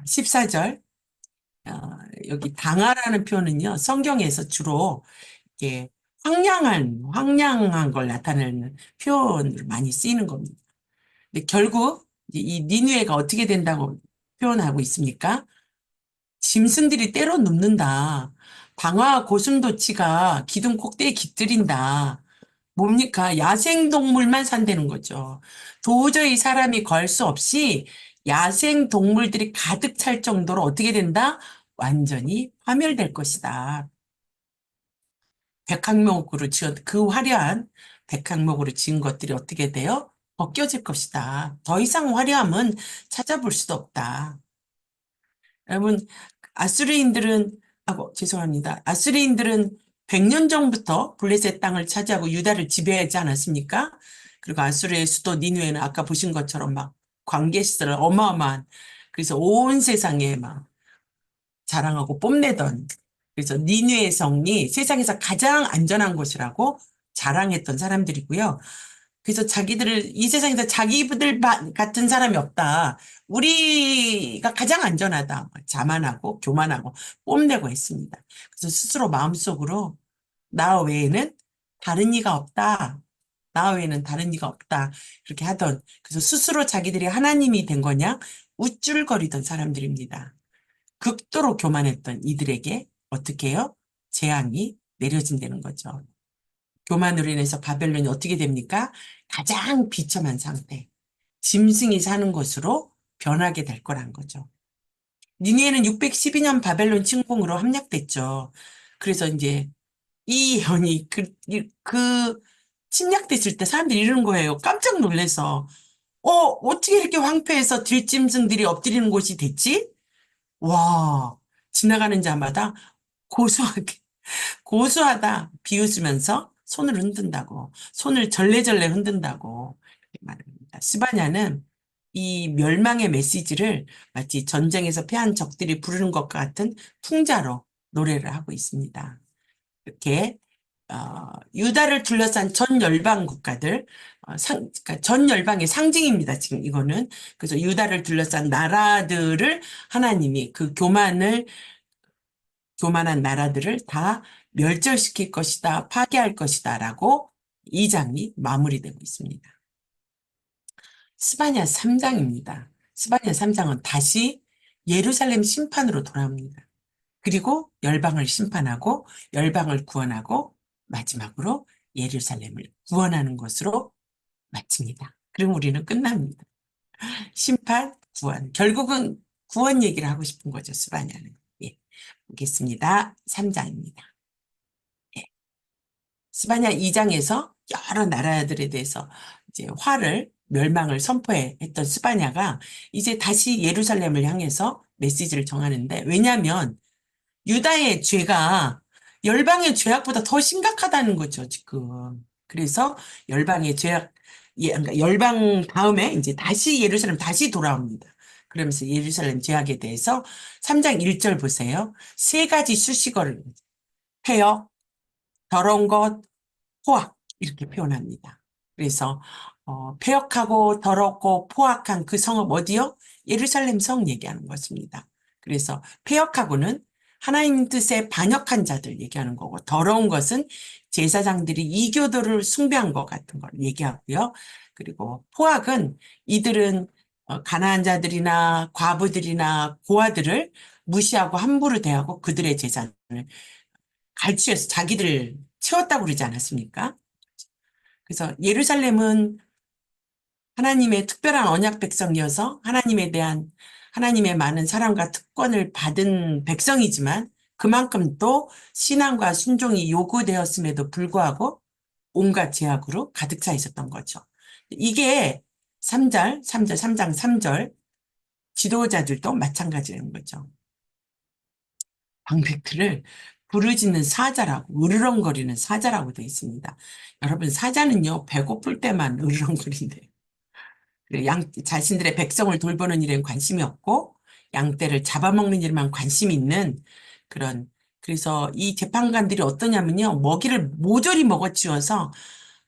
14절, 여기 당하라는 표현은요, 성경에서 주로 이게 황량한 걸 나타내는 표현으로 많이 쓰이는 겁니다. 근데 결국 이 니느웨가 어떻게 된다고 표현하고 있습니까? 짐승들이 때로 눕는다. 방아 고슴도치가 기둥 꼭대기에 깃들인다. 뭡니까? 야생동물만 산다는 거죠. 도저히 사람이 걸 수 없이 야생동물들이 가득 찰 정도로 어떻게 된다? 완전히 파멸될 것이다. 백항목으로 지은 그 화려한 백항목으로 지은 것들이 어떻게 돼요? 벗겨질 것이다. 더 이상 화려함은 찾아볼 수도 없다. 여러분, 아수르인들은, 죄송합니다. 아수르인들은 100년 전부터 블레셋 땅을 차지하고 유다를 지배하지 않았습니까? 그리고 아수르의 수도 니누에는 아까 보신 것처럼 막 관계시설 어마어마한, 그래서 온 세상에 막 자랑하고 뽐내던, 그래서 니누의 성이 세상에서 가장 안전한 곳이라고 자랑했던 사람들이고요. 그래서 자기들을 이 세상에서 자기들 같은 사람이 없다. 우리가 가장 안전하다. 자만하고 교만하고 뽐내고 했습니다. 그래서 스스로 마음속으로 나 외에는 다른 이가 없다. 나 외에는 다른 이가 없다. 그렇게 하던, 그래서 스스로 자기들이 하나님이 된 거냐 우쭐거리던 사람들입니다. 극도로 교만했던 이들에게 어떻게 해요? 재앙이 내려진다는 거죠. 교만으로 인해서 바벨론이 어떻게 됩니까? 가장 비참한 상태, 짐승이 사는 곳으로 변하게 될 거란 거죠. 니니에는 612년 바벨론 침공으로 함락됐죠. 그래서 이제 이 연이 그 침략됐을 때 사람들이 이러는 거예요. 깜짝 놀래서. 어떻게 이렇게 황폐해서 들짐승들이 엎드리는 곳이 됐지? 와, 지나가는 자마다 고소하게 고소하다 비웃으면서 손을 흔든다고, 손을 절레절레 흔든다고 이렇게 말합니다. 스바냐는 이 멸망의 메시지를 마치 전쟁에서 패한 적들이 부르는 것과 같은 풍자로 노래를 하고 있습니다. 이렇게 유다를 둘러싼 전 열방 국가들, 그러니까 전 열방의 상징입니다. 지금 이거는. 그래서 유다를 둘러싼 나라들을 하나님이 그 교만한 나라들을 다 멸절시킬 것이다, 파괴할 것이다 라고 2장이 마무리되고 있습니다. 스바냐 3장입니다. 스바냐 3장은 다시 예루살렘 심판으로 돌아옵니다. 그리고 열방을 심판하고 열방을 구원하고 마지막으로 예루살렘을 구원하는 것으로 마칩니다. 그럼 우리는 끝납니다. 심판, 구원. 결국은 구원 얘기를 하고 싶은 거죠, 스바냐는. 예, 보겠습니다. 3장입니다. 스바냐 2장에서 여러 나라들에 대해서 이제 멸망을 선포했던 스바냐가 이제 다시 예루살렘을 향해서 메시지를 정하는데, 왜냐하면 유다의 죄가 열방의 죄악보다 더 심각하다는 거죠, 지금. 그래서 열방의 죄악, 그러니까 열방 다음에 이제 다시 예루살렘 다시 돌아옵니다. 그러면서 예루살렘 죄악에 대해서 3장 1절 보세요. 세 가지 수식어를, 폐역, 더러운 것, 포악 이렇게 표현합니다. 그래서 폐역하고 더럽고 포악한 그 성읍 어디요? 예루살렘 성 얘기하는 것입니다. 그래서 폐역하고는 하나님 뜻에 반역한 자들 얘기하는 거고, 더러운 것은 제사장들이 이교도를 숭배한 것 같은 걸 얘기하고요. 그리고 포악은 이들은 가난한 자들이나 과부들이나 고아들을 무시하고 함부로 대하고 그들의 재산을 갈취해서 자기들 채웠다고 그러지 않았습니까? 그래서 예루살렘은 하나님의 특별한 언약 백성이어서 하나님의 많은 사랑과 특권을 받은 백성이지만 그만큼 또 신앙과 순종이 요구되었음에도 불구하고 온갖 제약으로 가득 차 있었던 거죠. 이게 3장 3절 지도자들도 마찬가지라는 거죠. 방백들을 부르짖는 사자라고, 으르렁거리는 사자라고 되어 있습니다. 여러분, 사자는요, 배고플 때만 으르렁거린대요. 자신들의 백성을 돌보는 일에는 관심이 없고, 양떼를 잡아먹는 일만 관심이 있는 그런, 그래서 이 재판관들이 어떠냐면요. 먹이를 모조리 먹어치워서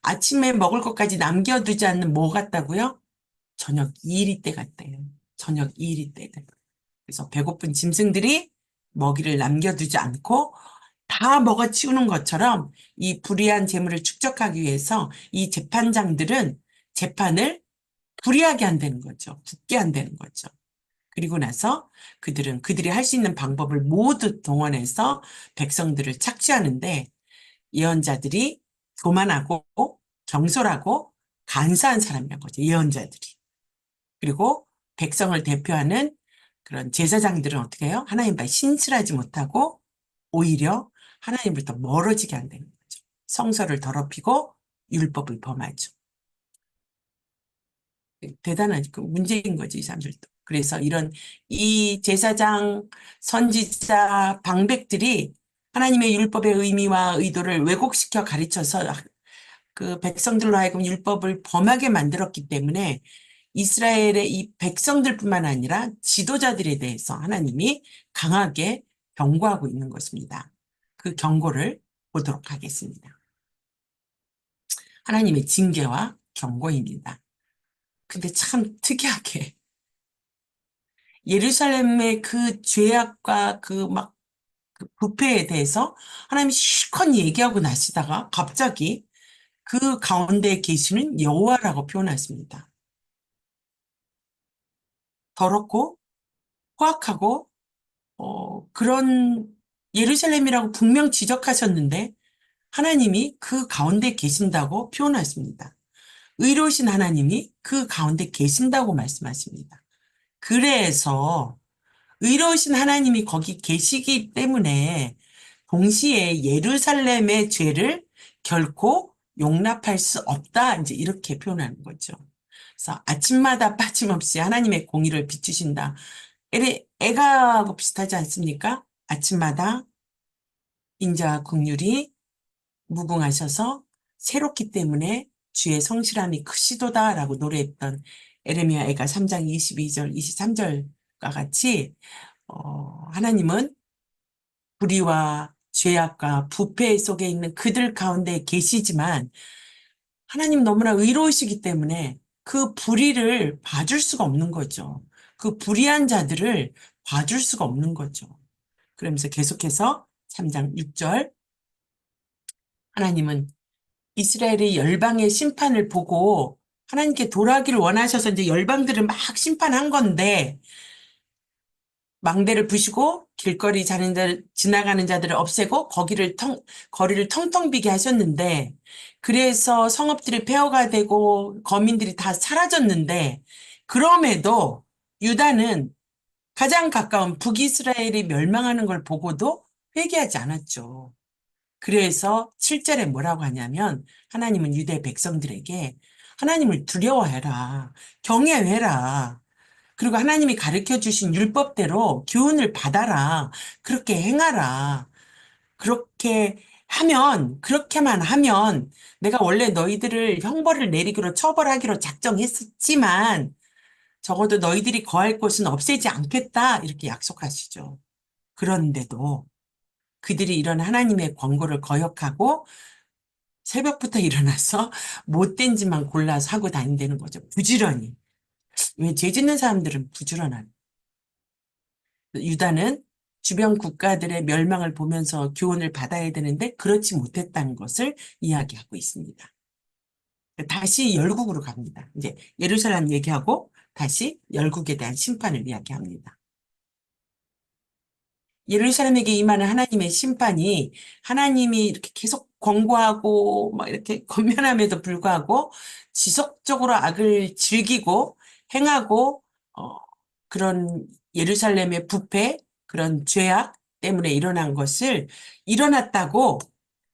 아침에 먹을 것까지 남겨두지 않는 뭐 같다고요? 저녁 이리 때 같대요. 저녁 이리 때들. 그래서 배고픈 짐승들이 먹이를 남겨두지 않고 다 먹어치우는 것처럼 이 불의한 재물을 축적하기 위해서 이 재판장들은 재판을 불이하게 한다는 거죠. 굳게 한다는 거죠. 그리고 나서 그들은 그들이 할 수 있는 방법을 모두 동원해서 백성들을 착취하는데 예언자들이 교만하고 경솔하고 간사한 사람이란 거죠. 예언자들이. 그리고 백성을 대표하는 그런 제사장들은 어떻게 해요? 하나님과 신실하지 못하고 오히려 하나님부터 멀어지게 한다는 거죠. 성서를 더럽히고 율법을 범하죠. 대단한 그 문제인 거지, 이 사람들도. 그래서 이 제사장, 선지자, 방백들이 하나님의 율법의 의미와 의도를 왜곡시켜 가르쳐서 그 백성들로 하여금 율법을 범하게 만들었기 때문에 이스라엘의 이 백성들뿐만 아니라 지도자들에 대해서 하나님이 강하게 경고하고 있는 것입니다. 그 경고를 보도록 하겠습니다. 하나님의 징계와 경고입니다. 근데 참 특이하게 예루살렘의 그 죄악과 그 부패에 대해서 하나님이 실컷 얘기하고 나시다가 갑자기 그 가운데 계시는 여호와라고 표현했습니다. 더럽고 포악하고 그런 예루살렘이라고 분명 지적하셨는데 하나님이 그 가운데 계신다고 표현하십니다. 의로우신 하나님이 그 가운데 계신다고 말씀하십니다. 그래서 의로우신 하나님이 거기 계시기 때문에 동시에 예루살렘의 죄를 결코 용납할 수 없다. 이제 이렇게 표현하는 거죠. 그래서 아침마다 빠짐없이 하나님의 공의를 비추신다. 애가하고 비슷하지 않습니까? 아침마다 인자와 긍휼이 무궁하셔서 새롭기 때문에 주의 성실함이 크시도다라고 노래했던 에레미야 애가 3장 22절, 23절과 같이 하나님은 불의와 죄악과 부패 속에 있는 그들 가운데 계시지만 하나님 너무나 의로우시기 때문에 그 불의를 봐줄 수가 없는 거죠. 그 불의한 자들을 봐줄 수가 없는 거죠. 그러면서 계속해서 3장 6절 하나님은 이스라엘의 열방의 심판을 보고 하나님께 돌아가기를 원하셔서 이제 열방들을 막 심판한 건데 망대를 부시고 길거리 지나가는 자들을 없애고 거리를 텅텅 비게 하셨는데 그래서 성읍들이 폐허가 되고 거민들이 다 사라졌는데 그럼에도 유다는 가장 가까운 북이스라엘이 멸망하는 걸 보고도 회개하지 않았죠. 그래서 7절에 뭐라고 하냐면 하나님은 유대 백성들에게 하나님을 두려워해라. 경외해라. 그리고 하나님이 가르쳐 주신 율법대로 교훈을 받아라. 그렇게 행하라. 그렇게만 하면 내가 원래 너희들을 형벌을 내리기로 처벌하기로 작정했었지만 적어도 너희들이 거할 곳은 없애지 않겠다. 이렇게 약속하시죠. 그런데도 그들이 이런 하나님의 권고를 거역하고 새벽부터 일어나서 못된 짓만 골라서 하고 다닌다는 거죠. 부지런히. 왜 죄 짓는 사람들은 부지런한. 유다는 주변 국가들의 멸망을 보면서 교훈을 받아야 되는데 그렇지 못했다는 것을 이야기하고 있습니다. 다시 열국으로 갑니다. 이제 예루살렘 얘기하고 다시 열국에 대한 심판을 이야기합니다. 예루살렘에게 임하는 하나님의 심판이 하나님이 이렇게 계속 권고하고 막 이렇게 권면함에도 불구하고 지속적으로 악을 즐기고 행하고 그런 예루살렘의 부패, 그런 죄악 때문에 일어났다고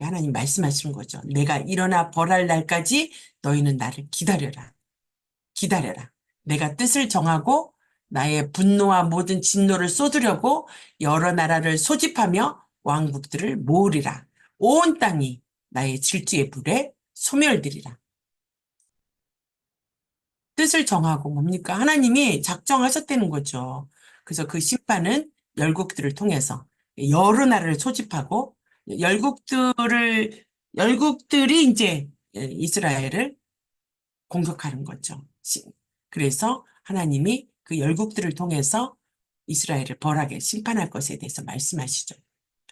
하나님 말씀하시는 거죠. 내가 일어나 벌할 날까지 너희는 나를 기다려라. 기다려라. 내가 뜻을 정하고 나의 분노와 모든 진노를 쏟으려고 여러 나라를 소집하며 왕국들을 모으리라. 온 땅이 나의 질주의 불에 소멸되리라. 뜻을 정하고 뭡니까? 하나님이 작정하셨다는 거죠. 그래서 그 심판은 열국들을 통해서 여러 나라를 소집하고 열국들이 이제 이스라엘을 공격하는 거죠. 그래서 하나님이 그 열국들을 통해서 이스라엘을 벌하게 심판할 것에 대해서 말씀하시죠.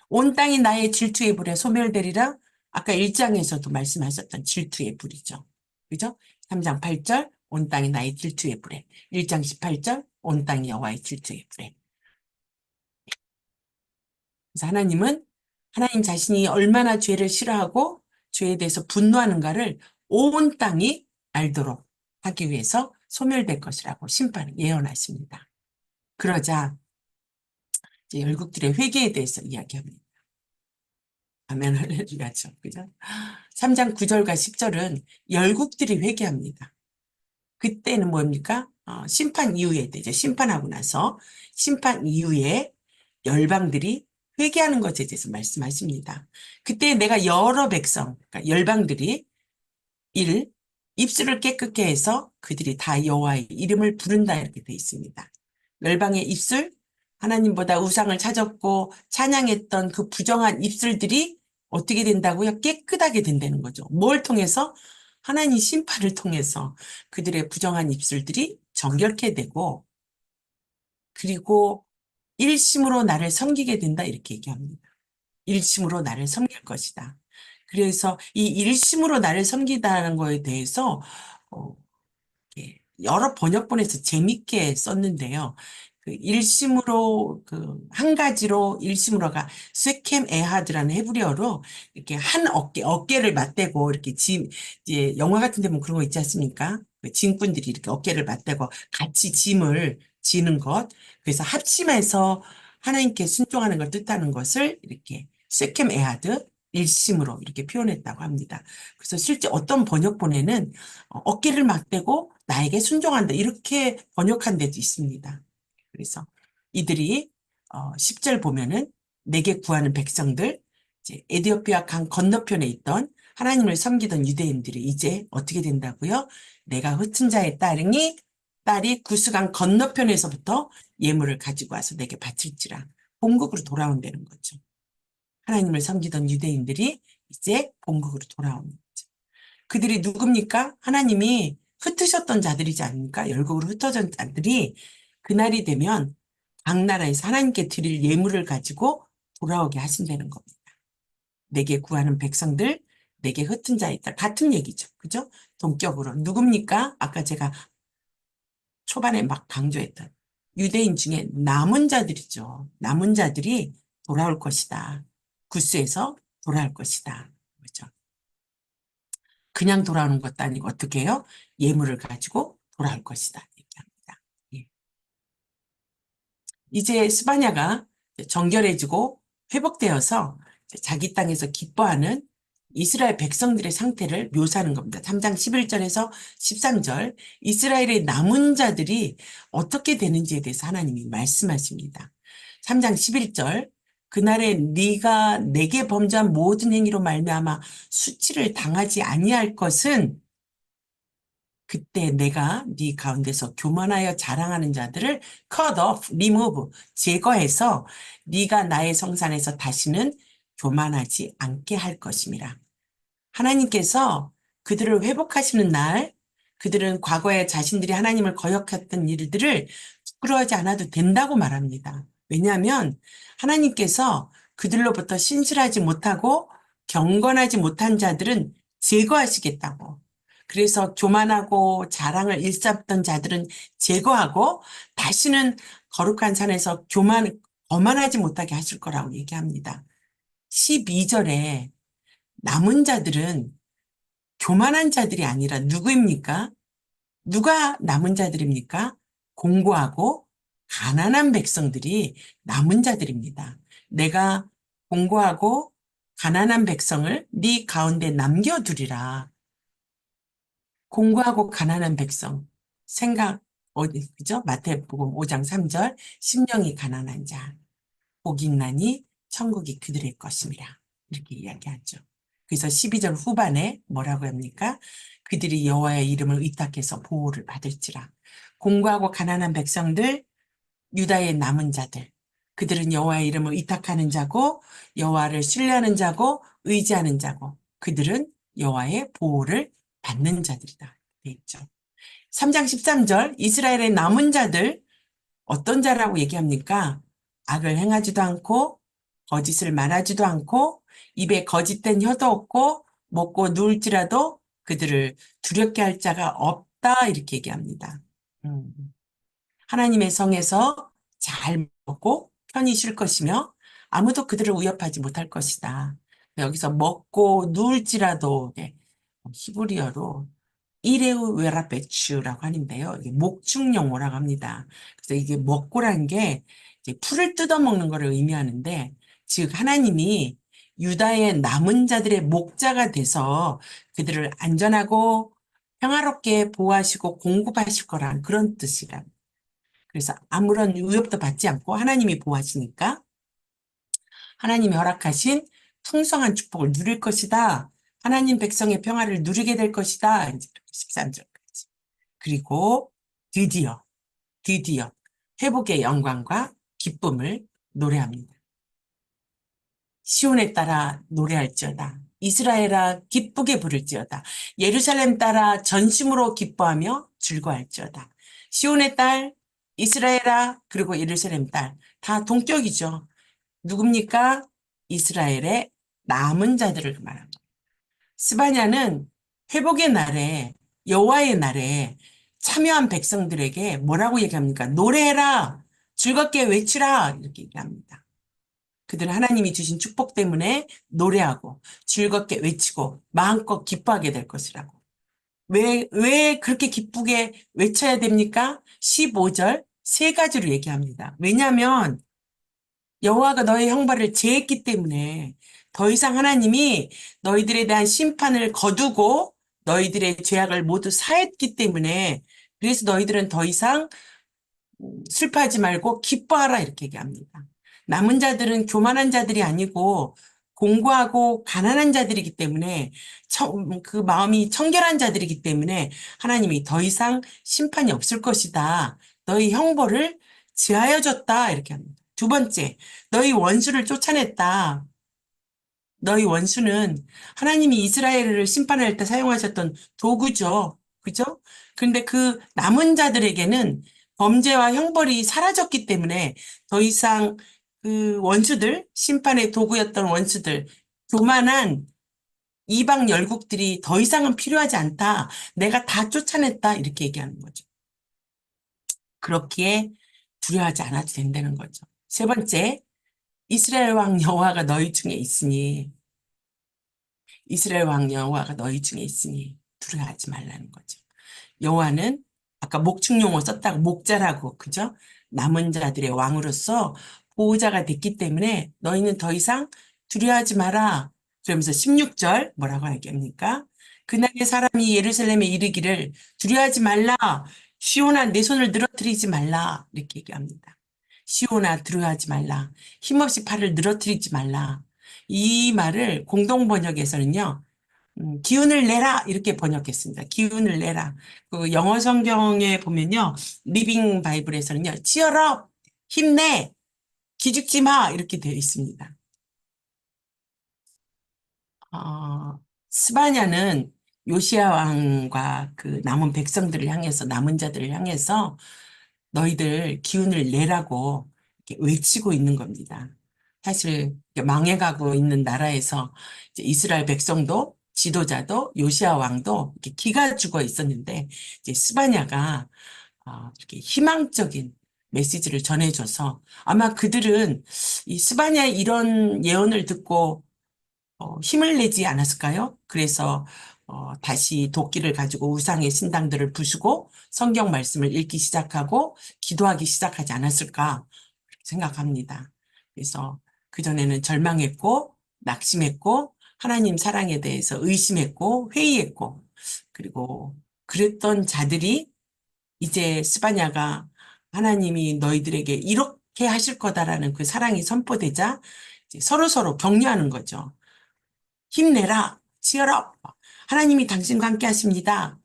온 땅이 나의 질투의 불에 소멸되리라. 아까 1장에서도 말씀하셨던 질투의 불이죠. 그죠? 3장 8절 온 땅이 나의 질투의 불에, 1장 18절 온 땅이 여호와의 질투의 불에. 그래서 하나님은 하나님 자신이 얼마나 죄를 싫어하고 죄에 대해서 분노하는가를 온 땅이 알도록 하기 위해서 소멸될 것이라고 심판을 예언하십니다. 그러자 이제 열국들의 회개에 대해서 이야기합니다. 아멘, 할렐루야죠. 그죠? 3장 9절과 10절은 열국들이 회개합니다. 그때는 뭡니까? 심판 이후에 되죠. 심판하고 나서 심판 이후에 열방들이 회개하는 것에 대해서 말씀하십니다. 그때 내가 여러 백성, 그러니까 열방들이 입술을 깨끗게 해서 그들이 다 여호와의 이름을 부른다 이렇게 되어 있습니다. 열방의 입술, 하나님보다 우상을 찾았고 찬양했던 그 부정한 입술들이 어떻게 된다고요? 깨끗하게 된다는 거죠. 뭘 통해서? 하나님 심판을 통해서 그들의 부정한 입술들이 정결케 되고 그리고 일심으로 나를 섬기게 된다 이렇게 얘기합니다. 일심으로 나를 섬길 것이다. 그래서 이 일심으로 나를 섬기다는 거에 대해서 어, 여러 번역본에서 재밌게 썼는데요. 그 일심으로 그 한 가지로 일심으로가 쇠켐 에하드라는 헤브리어로 이렇게 한 어깨를 맞대고 이렇게 이제 영화 같은 데 보면 그런 거 있지 않습니까? 그 짐꾼들이 이렇게 어깨를 맞대고 같이 짐을 지는 것. 그래서 합심해서 하나님께 순종하는 걸 뜻하는 것을 이렇게 쇠켐 에하드 일심으로 이렇게 표현했다고 합니다. 그래서 실제 어떤 번역본에는 어깨를 맞대고 나에게 순종한다 이렇게 번역한 데도 있습니다. 그래서 이들이 10절 보면은 내게 구하는 백성들, 이제 에디오피아 강 건너편에 있던 하나님을 섬기던 유대인들이 이제 어떻게 된다고요? 내가 흩은 자의 딸이 구스강 건너편에서부터 예물을 가지고 와서 내게 바칠지라 본국으로 돌아온다는 거죠. 하나님을 섬기던 유대인들이 이제 본국으로 돌아오는 거죠. 그들이 누굽니까? 하나님이 흩으셨던 자들이지 않습니까? 열국으로 흩어진 자들이 그날이 되면 각 나라에서 하나님께 드릴 예물을 가지고 돌아오게 하신다는 겁니다. 내게 구하는 백성들, 내게 흩은 자 있다. 같은 얘기죠. 그죠? 동격으로. 누굽니까? 아까 제가 초반에 막 강조했던 유대인 중에 남은 자들이죠. 남은 자들이 돌아올 것이다. 구스에서 돌아올 것이다. 그렇죠? 그냥 돌아오는 것도 아니고 어떻게 해요? 예물을 가지고 돌아올 것이다. 얘기합니다. 예. 이제 스바냐가 정결해지고 회복되어서 자기 땅에서 기뻐하는 이스라엘 백성들의 상태를 묘사하는 겁니다. 3장 11절에서 13절 이스라엘의 남은 자들이 어떻게 되는지에 대해서 하나님이 말씀하십니다. 3장 11절 그날에 네가 내게 범죄한 모든 행위로 말미암아 수치를 당하지 아니할 것은 그때 내가 네 가운데서 교만하여 자랑하는 자들을 cut off, remove, 제거해서 네가 나의 성산에서 다시는 교만하지 않게 할 것임이라. 하나님께서 그들을 회복하시는 날, 그들은 과거에 자신들이 하나님을 거역했던 일들을 부끄러워하지 않아도 된다고 말합니다. 왜냐하면 하나님께서 그들로부터 신실하지 못하고 경건하지 못한 자들은 제거하시겠다고. 그래서 교만하고 자랑을 일삼던 자들은 제거하고 다시는 거룩한 산에서 거만하지 못하게 하실 거라고 얘기합니다. 12절에 남은 자들은 교만한 자들이 아니라 누구입니까? 누가 남은 자들입니까? 공고하고 가난한 백성들이 남은 자들입니다. 내가 공고하고 가난한 백성을 네 가운데 남겨두리라. 공고하고 가난한 백성. 그죠? 마태복음 5장 3절. 심령이 가난한 자. 복이 있나니 천국이 그들의 것임이라. 이렇게 이야기하죠. 그래서 12절 후반에 뭐라고 합니까? 그들이 여호와의 이름을 의탁해서 보호를 받을지라. 공고하고 가난한 백성들, 유다의 남은 자들. 그들은 여호와의 이름을 의탁하는 자고 여호와를 신뢰하는 자고 의지하는 자고 그들은 여호와의 보호를 받는 자들이다. 돼 있죠. 3장 13절 이스라엘의 남은 자들 어떤 자라고 얘기합니까? 악을 행하지도 않고 거짓을 말하지도 않고 입에 거짓된 혀도 없고 먹고 누울지라도 그들을 두렵게 할 자가 없다 이렇게 얘기합니다. 음. 하나님의 성에서 잘 먹고 편히 쉴 것이며 아무도 그들을 위협하지 못할 것이다. 여기서 먹고 누울지라도 네, 히브리어로 이레우 웨라베추라고 하는데요. 이게 목축 용어라고 합니다. 그래서 이게 먹고란 게 이제 풀을 뜯어먹는 것을 의미하는데 즉 하나님이 유다의 남은 자들의 목자가 돼서 그들을 안전하고 평화롭게 보호하시고 공급하실 거란 그런 뜻이랍니다. 그래서 아무런 위협도 받지 않고 하나님이 보호하시니까 하나님이 허락하신 풍성한 축복을 누릴 것이다. 하나님 백성의 평화를 누리게 될 것이다. 이제 13절까지. 그리고 드디어 회복의 영광과 기쁨을 노래합니다. 시온에 따라 노래할지어다. 이스라엘아 기쁘게 부를지어다. 예루살렘 따라 전심으로 기뻐하며 즐거워할지어다. 시온의 딸, 이스라엘아, 그리고 예루살렘 딸, 다 동격이죠. 누굽니까? 이스라엘의 남은 자들을 말합니다. 스바냐는 회복의 날에, 여호와의 날에 참여한 백성들에게 뭐라고 얘기합니까? 노래해라! 즐겁게 외치라! 이렇게 얘기합니다. 그들은 하나님이 주신 축복 때문에 노래하고 즐겁게 외치고 마음껏 기뻐하게 될 것이라고. 왜 그렇게 기쁘게 외쳐야 됩니까? 15절 세 가지로 얘기합니다. 왜냐하면 여호와가 너의 형벌을 제했기 때문에 더 이상 하나님이 너희들에 대한 심판을 거두고 너희들의 죄악을 모두 사했기 때문에 그래서 너희들은 더 이상 슬퍼하지 말고 기뻐하라 이렇게 얘기합니다. 남은 자들은 교만한 자들이 아니고 공고하고 가난한 자들이기 때문에 그 마음이 청결한 자들이기 때문에 하나님이 더 이상 심판이 없을 것이다. 너희 형벌을 지하여 줬다 이렇게 합니다. 두 번째, 너희 원수를 쫓아냈다. 너희 원수는 하나님이 이스라엘을 심판할 때 사용하셨던 도구죠. 그죠? 그런데 그 남은 자들에게는 범죄와 형벌이 사라졌기 때문에 더 이상 그 원수들, 심판의 도구였던 원수들, 교만한 이방 열국들이 더 이상은 필요하지 않다. 내가 다 쫓아냈다. 이렇게 얘기하는 거죠. 그렇기에 두려워하지 않아도 된다는 거죠. 세 번째, 이스라엘 왕 여호와가 너희 중에 있으니 이스라엘 왕 여호와가 너희 중에 있으니 두려워하지 말라는 거죠. 여호와는 아까 목축용어 썼다고 목자라고 그죠? 남은 자들의 왕으로서 보호자가 됐기 때문에 너희는 더 이상 두려워하지 마라. 그러면서 16절 뭐라고 하겠습니까? 그날의 사람이 예루살렘에 이르기를 두려워하지 말라. 시온아 내 손을 늘어뜨리지 말라. 이렇게 얘기합니다. 시온아 두려워하지 말라. 힘없이 팔을 늘어뜨리지 말라. 이 말을 공동 번역에서는요. 기운을 내라 이렇게 번역했습니다. 기운을 내라. 그 영어 성경에 보면요. 리빙 바이블에서는요. cheer up, 힘내, 기죽지 마 이렇게 되어 있습니다. 스바냐는 요시야 왕과 그 남은 백성들을 향해서 남은 자들을 향해서 너희들 기운을 내라고 이렇게 외치고 있는 겁니다. 사실 망해가고 있는 나라에서 이제 이스라엘 백성도 지도자도 요시야 왕도 이렇게 기가 죽어 있었는데 이제 스바냐가 이렇게 희망적인 메시지를 전해줘서 아마 그들은 이 스바냐의 이런 예언을 듣고 힘을 내지 않았을까요? 그래서 다시 도끼를 가지고 우상의 신당들을 부수고 성경 말씀을 읽기 시작하고 기도하기 시작하지 않았을까 생각합니다. 그래서 그전에는 절망했고 낙심했고 하나님 사랑에 대해서 의심했고 회의했고 그리고 그랬던 자들이 이제 스바냐가 하나님이 너희들에게 이렇게 하실 거다라는 그 사랑이 선포되자 이제 서로서로 격려하는 거죠. 힘내라. 치열업. 하나님이 당신과 함께 하십니다.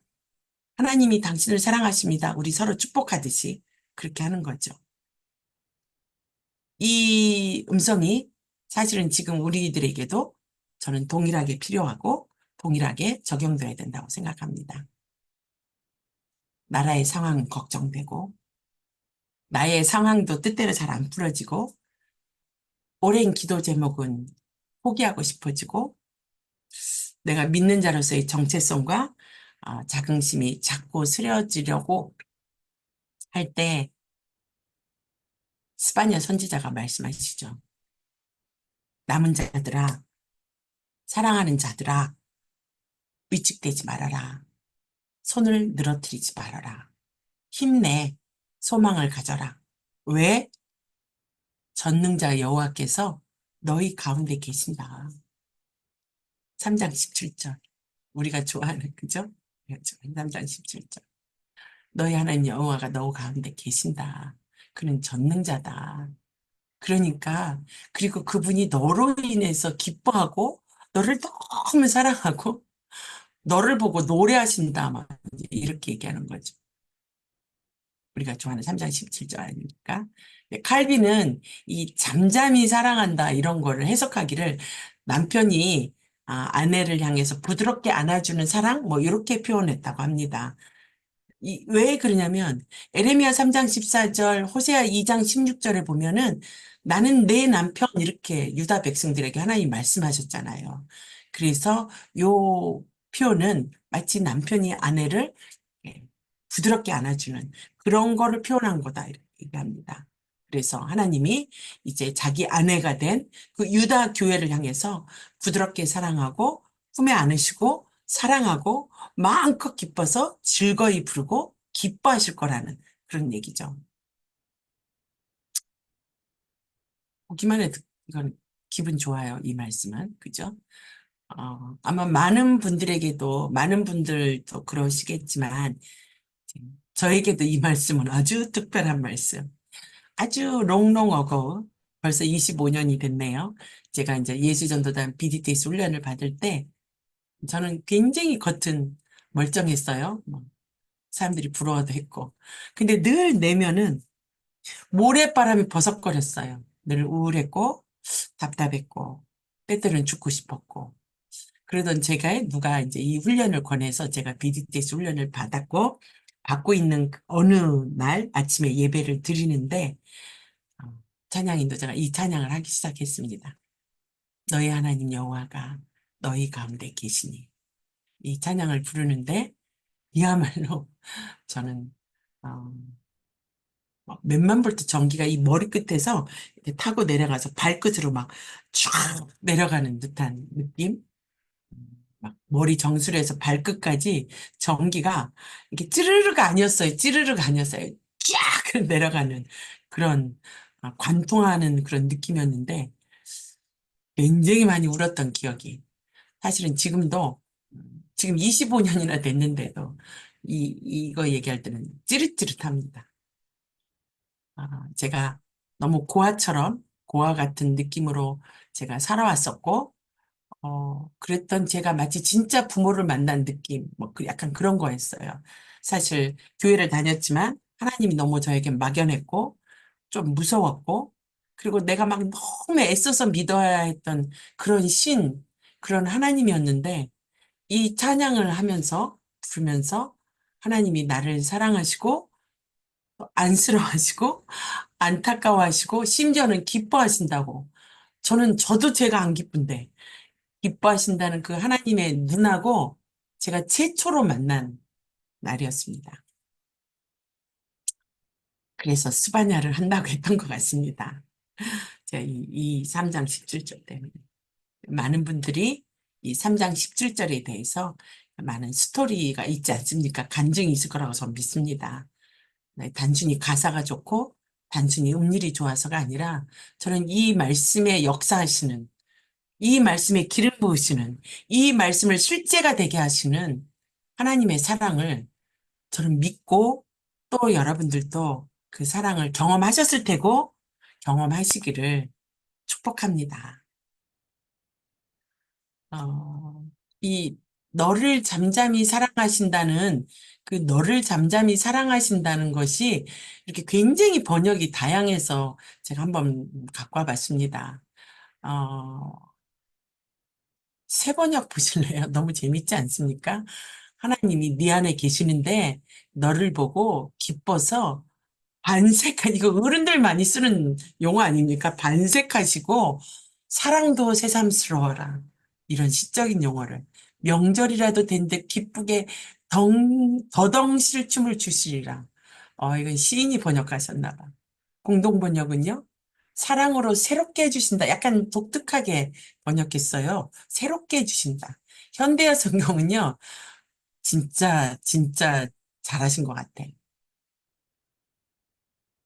하나님이 당신을 사랑하십니다. 우리 서로 축복하듯이 그렇게 하는 거죠. 이 음성이 사실은 지금 우리들에게도 저는 동일하게 필요하고 동일하게 적용돼야 된다고 생각합니다. 나라의 상황 걱정되고 나의 상황도 뜻대로 잘 안 풀어지고 오랜 기도 제목은 포기하고 싶어지고 내가 믿는 자로서의 정체성과 자긍심이 자꾸 쓰려지려고 할 때 스바냐 선지자가 말씀하시죠. 남은 자들아, 사랑하는 자들아, 위축되지 말아라. 손을 늘어뜨리지 말아라. 힘내, 소망을 가져라. 왜? 전능자 여호와께서 너희 가운데 계신다. 3장 17절. 우리가 좋아하는, 그죠? 3장 17절. 너희 하나님 여호와가 너 가운데 계신다. 그는 전능자다. 그러니까, 그리고 그분이 너로 인해서 기뻐하고, 너를 너무 사랑하고, 너를 보고 노래하신다. 막 이렇게 얘기하는 거죠. 우리가 좋아하는 3장 17절 아닙니까? 칼빈은 이 잠잠히 사랑한다 이런 거를 해석하기를 남편이 아내를 향해서 부드럽게 안아주는 사랑 뭐 이렇게 표현했다고 합니다. 왜 그러냐면 에레미야 3장 14절, 호세아 2장 16절에 보면은 나는 내 남편 이렇게 유다 백성들에게 하나님 말씀하셨잖아요. 그래서 요 표현은 마치 남편이 아내를 예, 부드럽게 안아주는 그런 거를 표현한 거다 이렇게 얘기합니다. 그래서 하나님이 이제 자기 아내가 된 그 유다 교회를 향해서 부드럽게 사랑하고 품에 안으시고 사랑하고 마음껏 기뻐서 즐거이 부르고 기뻐하실 거라는 그런 얘기죠. 보기만 해도 이건 기분 좋아요. 이 말씀은. 그죠? 아마 많은 분들에게도 많은 분들도 그러시겠지만 저에게도 이 말씀은 아주 특별한 말씀. 아주 롱롱 어거 벌써 25년이 됐네요. 제가 이제 예수전도단 BDTS 훈련을 받을 때 저는 굉장히 겉은 멀쩡했어요. 뭐 사람들이 부러워도 했고. 근데 늘 내면은 모래바람이 버석거렸어요. 늘 우울했고 답답했고 때때로는 죽고 싶었고. 그러던 제가 누가 이제 이 훈련을 권해서 제가 BDTS 훈련을 받았고 받고 있는 그 어느 날 아침에 예배를 드리는데 어, 찬양 인도자가 이 찬양을 하기 시작했습니다. 너희 하나님 여호와가 너희 가운데 계시니 이 찬양을 부르는데 이야말로 저는 어, 막 몇만 볼트 전기가 이 머리끝에서 이렇게 타고 내려가서 발끝으로 막 쫙 내려가는 듯한 느낌? 막 머리 정수리에서 발끝까지 전기가 이게 찌르르가 아니었어요. 찌르르가 아니었어요. 쫙 내려가는 그런 관통하는 그런 느낌이었는데 굉장히 많이 울었던 기억이 사실은 지금도 지금 25년이나 됐는데도 이거 얘기할 때는 찌릿찌릿합니다. 제가 너무 고아처럼 고아 같은 느낌으로 제가 살아왔었고 그랬던 제가 마치 진짜 부모를 만난 느낌, 뭐, 약간 그런 거였어요. 사실, 교회를 다녔지만, 하나님이 너무 저에게 막연했고, 좀 무서웠고, 그리고 내가 막 너무 애써서 믿어야 했던 그런 그런 하나님이었는데, 이 찬양을 하면서, 부르면서, 하나님이 나를 사랑하시고, 안쓰러워하시고, 안타까워하시고, 심지어는 기뻐하신다고. 저도 제가 안 기쁜데, 기뻐하신다는 그 하나님의 눈하고 제가 최초로 만난 날이었습니다. 그래서 스바냐를 한다고 했던 것 같습니다. 제가 이 3장 17절 때문에. 많은 분들이 이 3장 17절에 대해서 많은 스토리가 있지 않습니까? 간증이 있을 거라고 저는 믿습니다. 네, 단순히 가사가 좋고 단순히 음률이 좋아서가 아니라 저는 이 말씀에 역사하시는 이 말씀에 기름 부으시는 이 말씀을 실제가 되게 하시는 하나님의 사랑을 저는 믿고 또 여러분들도 그 사랑을 경험하셨을 테고 경험하시기를 축복합니다. 어, 이 너를 잠잠히 사랑하신다는 그 너를 잠잠히 사랑하신다는 것이 이렇게 굉장히 번역이 다양해서 제가 한번 갖고 와봤습니다. 어, 새 번역 보실래요? 너무 재밌지 않습니까? 하나님이 네 안에 계시는데 너를 보고 기뻐서 이거 어른들 많이 쓰는 용어 아닙니까? 반색하시고 사랑도 새삼스러워라. 이런 시적인 용어를. 명절이라도 된 듯 기쁘게 더덩실 춤을 추시리라. 이건 시인이 번역하셨나 봐. 공동 번역은요? 사랑으로 새롭게 해주신다. 약간 독특하게 번역했어요. 새롭게 해주신다. 현대어 성경은요, 진짜 잘하신 것 같아.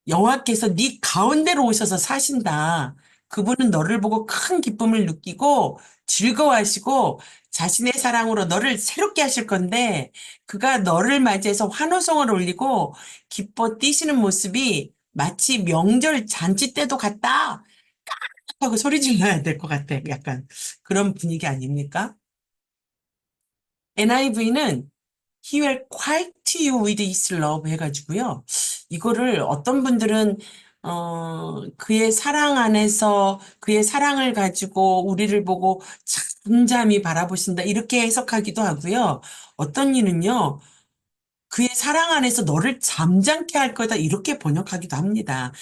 여호와께서 네 가운데로 오셔서 사신다. 그분은 너를 보고 큰 기쁨을 느끼고 즐거워하시고 자신의 사랑으로 너를 새롭게 하실 건데 그가 너를 맞이해서 환호성을 올리고 기뻐 뛰시는 모습이 마치 명절 잔치 때도 같다 하고 소리 질러야 될 것 같아. 약간 그런 분위기 아닙니까? NIV는 He will quiet you with his love 해가지고요. 이거를 어떤 분들은 그의 사랑 안에서 그의 사랑을 가지고 우리를 보고 잠잠히 바라보신다 이렇게 해석하기도 하고요. 어떤 이는요. 그의 사랑 안에서 너를 잠잠케 할 거다 이렇게 번역하기도 합니다.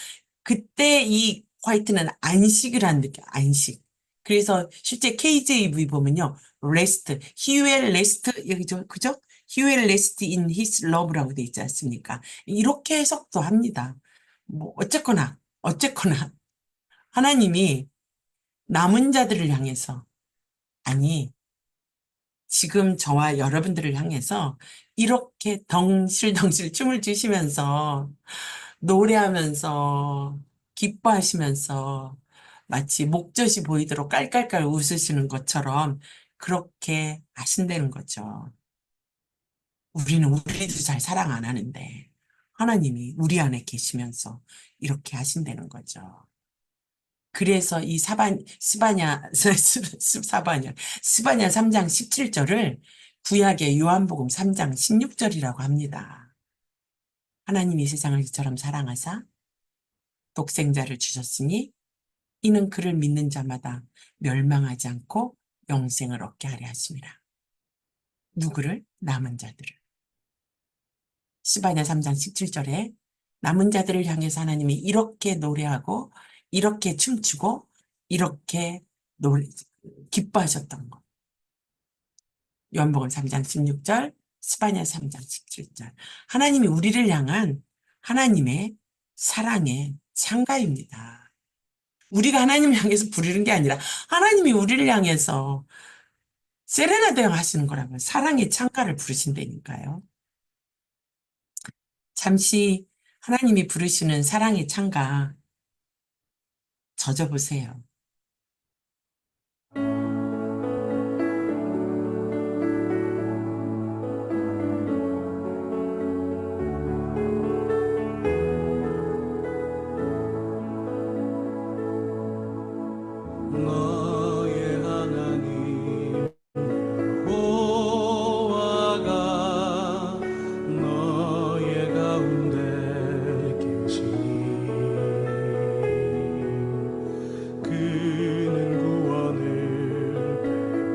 그때 이 화이트는 안식을 한 느낌, 안식. 그래서 실제 KJV 보면요. rest, he will rest, 여기죠, 그죠? he will rest in his love라고 돼 있지 않습니까? 이렇게 해석도 합니다. 뭐, 어쨌거나, 하나님이 남은 자들을 향해서, 아니, 지금 저와 여러분들을 향해서 이렇게 덩실덩실 춤을 추시면서 노래하면서 기뻐하시면서 마치 목젖이 보이도록 깔깔깔 웃으시는 것처럼 그렇게 하신다는 거죠. 우리는 우리도 잘 사랑 안 하는데 하나님이 우리 안에 계시면서 이렇게 하신다는 거죠. 그래서 이 스바냐 3장 17절을 구약의 요한복음 3장 16절이라고 합니다. 하나님이 세상을 이처럼 사랑하사 독생자를 주셨으니 이는 그를 믿는 자마다 멸망하지 않고 영생을 얻게 하려 하심이라. 누구를? 남은 자들을. 스바냐 3장 17절에 남은 자들을 향해서 하나님이 이렇게 노래하고 이렇게 춤추고 이렇게 기뻐하셨던 것. 요한복음 3장 16절, 스바냐 3장 17절. 하나님이 우리를 향한 하나님의 사랑의 창가입니다. 우리가 하나님을 향해서 부르는 게 아니라 하나님이 우리를 향해서 세레나데 하시는 거라면 사랑의 창가를 부르신다니까요. 잠시 하나님이 부르시는 사랑의 창가 젖어보세요. 너의 하나님 여호와가 너의 가운데 계시니 그는 구원을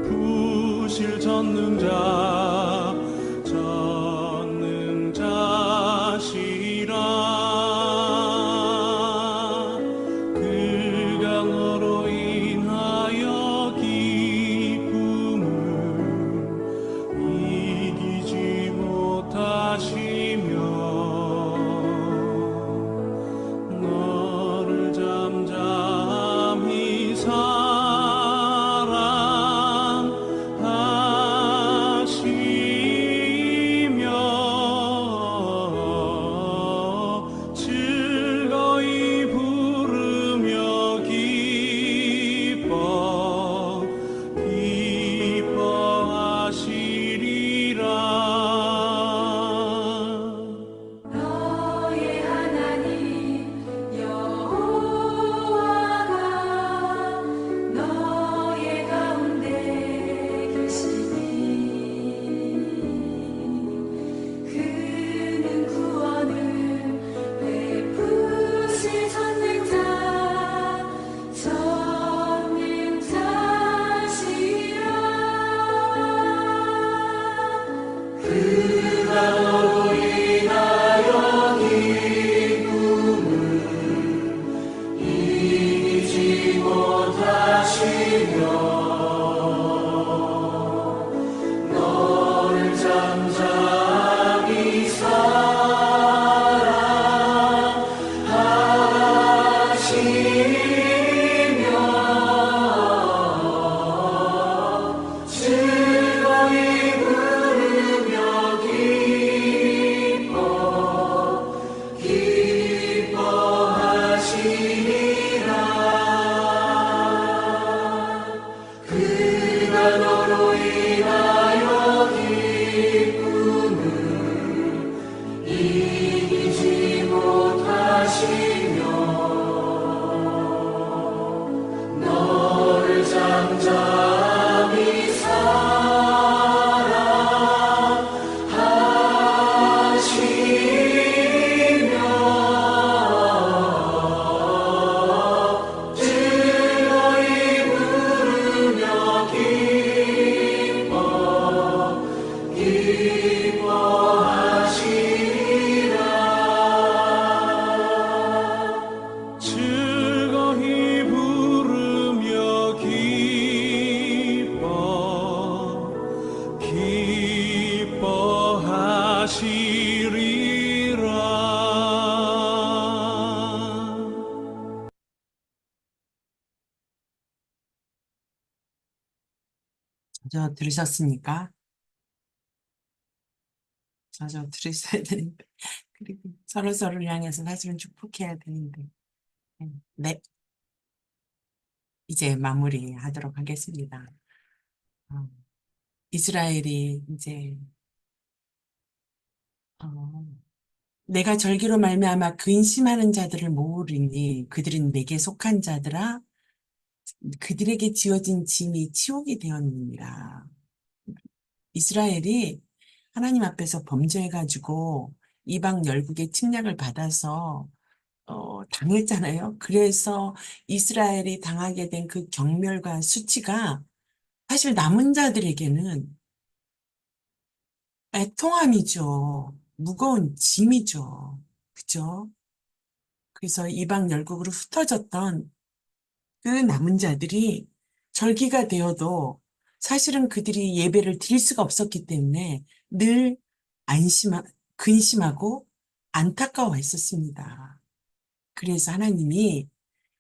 베푸실 전능자시라 그가 너로 인하여 기쁨을 이기지 못하시며 너를 잠잠히 사랑하시리라 너로 인하여 기쁨을 이기지 못하시며 너를 잠잠히 사랑하시며 즐거이 부르며 기뻐하시리라. 즐거이 부르며 기뻐하시리라. 저 들으셨습니까? 저 들으셔야 되는데. 그리고 서로서로를 향해서 사실은 축복해야 되는데. 네, 이제 마무리하도록 하겠습니다. 어, 이스라엘이 이제 어, 내가 절기로 말미암아 근심하는 자들을 모으리니 그들은 내게 속한 자들아 그들에게 지어진 짐이 치욕이 되었느니라. 이스라엘이 하나님 앞에서 범죄해가지고 이방 열국의 침략을 받아서 당했잖아요. 그래서 이스라엘이 당하게 된 그 경멸과 수치가 사실 남은 자들에게는 애통함이죠. 무거운 짐이죠. 그죠? 그래서 이방 열국으로 흩어졌던 그 남은 자들이 절기가 되어도 사실은 그들이 예배를 드릴 수가 없었기 때문에 늘 근심하고 안타까워 했었습니다. 그래서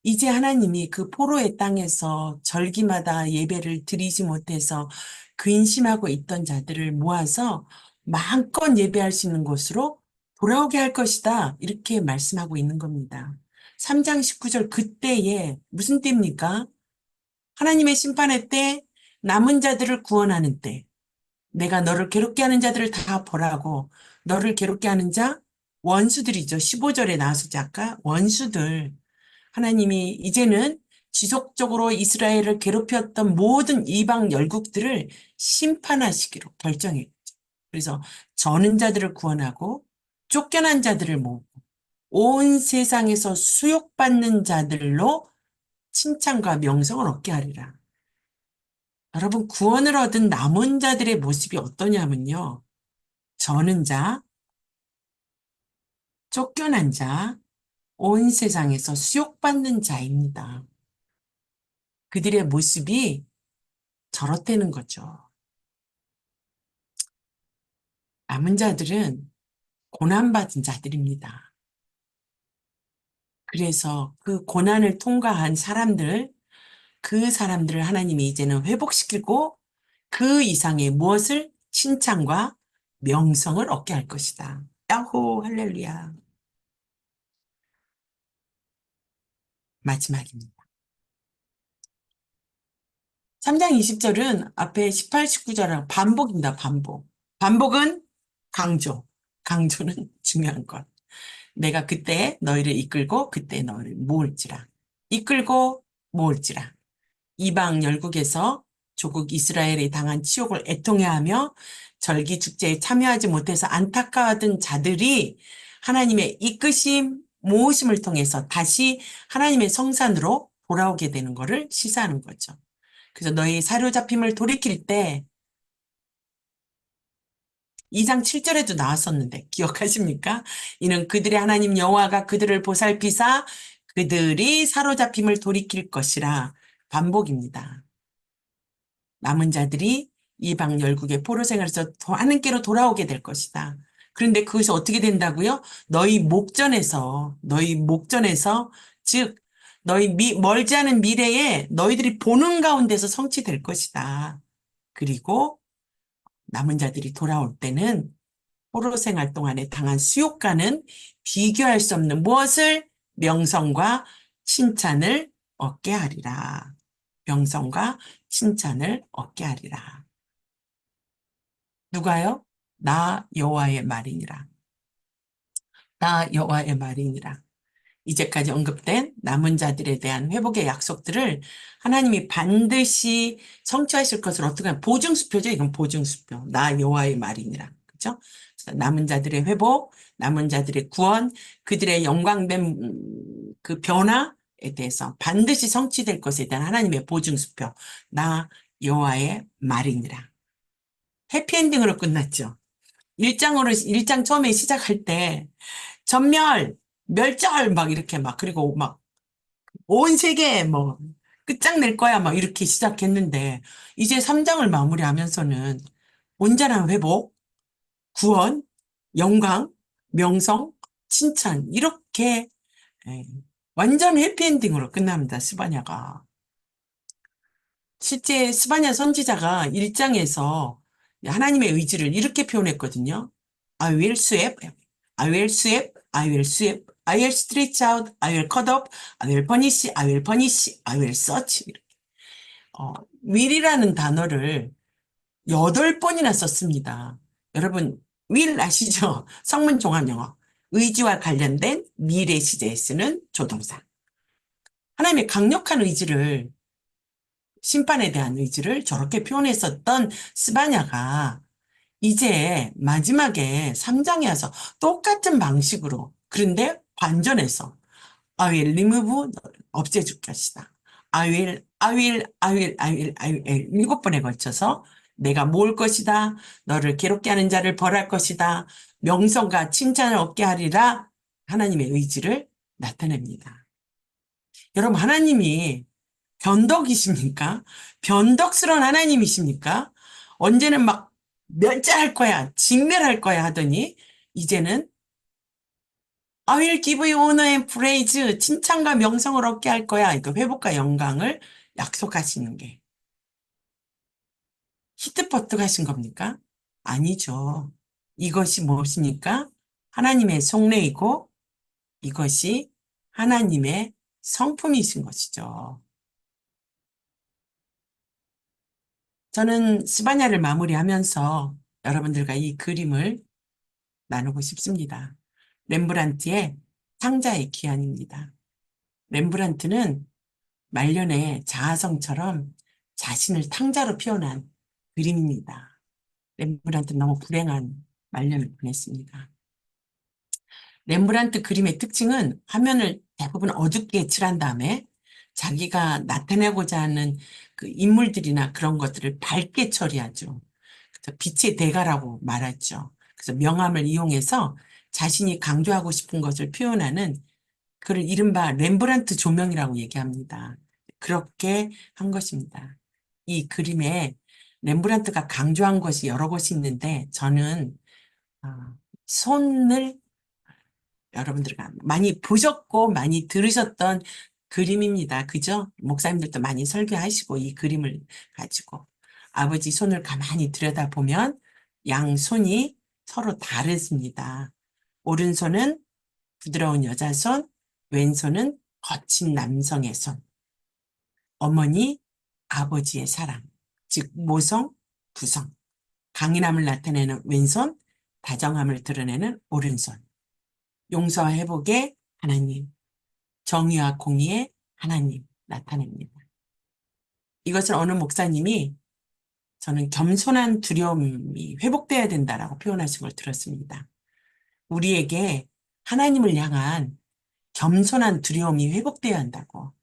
이제 하나님이 그 포로의 땅에서 절기마다 예배를 드리지 못해서 근심하고 있던 자들을 모아서 마음껏 예배할 수 있는 곳으로 돌아오게 할 것이다. 이렇게 말씀하고 있는 겁니다. 3장 19절 그때에 무슨 때입니까? 하나님의 심판의 때, 남은 자들을 구원하는 때, 내가 너를 괴롭게 하는 자들을 다 보라고, 너를 괴롭게 하는 자, 원수들이죠. 15절에 나와서 아까 원수들. 하나님이 이제는 지속적으로 이스라엘을 괴롭혔던 모든 이방 열국들을 심판하시기로 결정했죠. 그래서 저는 자들을 구원하고 쫓겨난 자들을 모으고 온 세상에서 수욕받는 자들로 칭찬과 명성을 얻게 하리라. 여러분, 구원을 얻은 남은 자들의 모습이 어떠냐면요. 저는 자, 쫓겨난 자, 온 세상에서 수욕받는 자입니다. 그들의 모습이 저렇다는 거죠. 남은 자들은 고난받은 자들입니다. 그래서 그 고난을 통과한 그 사람들을 하나님이 이제는 회복시키고 그 이상의 무엇을 칭찬과 명성을 얻게 할 것이다. 야호, 할렐루야. 마지막입니다. 3장 20절은 앞에 18, 19절은 반복입니다. 반복. 반복은 강조. 강조는 중요한 것. 내가 그때 너희를 이끌고 그때 너희를 모을지라. 이끌고 모을지라. 이방 열국에서 조국 이스라엘이 당한 치욕을 애통해하며 절기 축제에 참여하지 못해서 안타까워하던 자들이 하나님의 이끄심, 모으심을 통해서 다시 하나님의 성산으로 돌아오게 되는 것을 시사하는 거죠. 그래서 너희 사로잡힘을 돌이킬 때 2장 7절에도 나왔었는데 기억하십니까? 이는 그들의 하나님 여호와가 그들을 보살피사 그들이 사로잡힘을 돌이킬 것이라. 반복입니다. 남은 자들이 이방 열국의 포로 생활에서 하나님께로 돌아오게 될 것이다. 그런데 그것이 어떻게 된다고요? 너희 목전에서, 즉 너희 멀지 않은 미래에 너희들이 보는 가운데서 성취될 것이다. 그리고 남은 자들이 돌아올 때는 포로 생활 동안에 당한 수욕과는 비교할 수 없는 무엇을? 명성과 칭찬을 얻게 하리라. 명성과 칭찬을 얻게 하리라. 누가요? 나 여호와의 말이니라. 나 여호와의 말이니라. 이제까지 언급된 남은 자들에 대한 회복의 약속들을 하나님이 반드시 성취하실 것을 어떻게 하면 보증수표죠. 이건 보증수표. 나 여호와의 말이니라. 그죠? 그래서 남은 자들의 회복, 남은 자들의 구원, 그들의 영광된 그 변화에 대해서 반드시 성취될 것에 대한 하나님의 보증수표. 나 여호와의 말이니라. 해피엔딩으로 끝났죠. 1장 처음에 시작할 때 전멸, 멸절 막 이렇게 막 그리고 막 온 세계 뭐 끝장낼 거야 막 이렇게 시작했는데 이제 3장을 마무리하면서는 온전한 회복, 구원, 영광, 명성, 칭찬 이렇게 예, 완전 해피엔딩으로 끝납니다. 스바냐가. 실제 스바냐 선지자가 1장에서 하나님의 의지를 이렇게 표현했거든요. I will sweep, I will sweep, I will sweep, I will stretch out, I will cut up, I will punish, I will punish, I will search. will이라는 단어를 8번이나 썼습니다. 여러분, will 아시죠? 성문 종합 영어. 의지와 관련된 미래 시제에 쓰는 조동사. 하나님의 강력한 의지를 심판에 대한 의지를 저렇게 표현했었던 스바냐가 이제 마지막에 3장에 와서 똑같은 방식으로 그런데 반전해서 I will remove 없애줄 것이다. I will, I will, I will, I will, I will 7번에 걸쳐서 내가 모을 것이다. 너를 괴롭게 하는 자를 벌할 것이다. 명성과 칭찬을 얻게 하리라. 하나님의 의지를 나타냅니다. 여러분 하나님이 변덕이십니까? 변덕스러운 하나님이십니까? 언제는 막 멸절할 거야, 직멸할 거야 하더니 이제는 I will give you honor and praise, 칭찬과 명성을 얻게 할 거야. 이거 회복과 영광을 약속하시는 게 히트퍼트 하신 겁니까? 아니죠. 이것이 무엇입니까? 하나님의 속례이고 이것이 하나님의 성품이신 것이죠. 저는 스바냐를 마무리하면서 여러분들과 이 그림을 나누고 싶습니다. 렘브란트의 탕자의 기한입니다. 렘브란트는 말년에 자아성처럼 자신을 탕자로 표현한 그림입니다. 렘브란트는 너무 불행한 말년을 보냈습니다. 렘브란트 그림의 특징은 화면을 대부분 어둡게 칠한 다음에 자기가 나타내고자 하는 그 인물들이나 그런 것들을 밝게 처리하죠. 그래서 빛의 대가라고 말하죠. 그래서 명암을 이용해서 자신이 강조하고 싶은 것을 표현하는 그를 이른바 렘브란트 조명이라고 얘기합니다. 그렇게 한 것입니다. 이 그림에 렘브란트가 강조한 것이 여러 곳이 있는데 저는 손을 여러분들과 많이 보셨고 많이 들으셨던 그림입니다. 그죠? 목사님들도 많이 설교하시고 이 그림을 가지고 아버지 손을 가만히 들여다보면 양손이 서로 다르습니다. 오른손은 부드러운 여자 손, 왼손은 거친 남성의 손. 어머니, 아버지의 사랑, 즉 모성, 부성. 강인함을 나타내는 왼손, 다정함을 드러내는 오른손. 용서와 회복의 하나님, 정의와 공의의 하나님 나타냅니다. 이것을 어느 목사님이 저는 겸손한 두려움이 회복돼야 된다라고 표현하신 걸 들었습니다. 우리에게 하나님을 향한 겸손한 두려움이 회복돼야 한다고.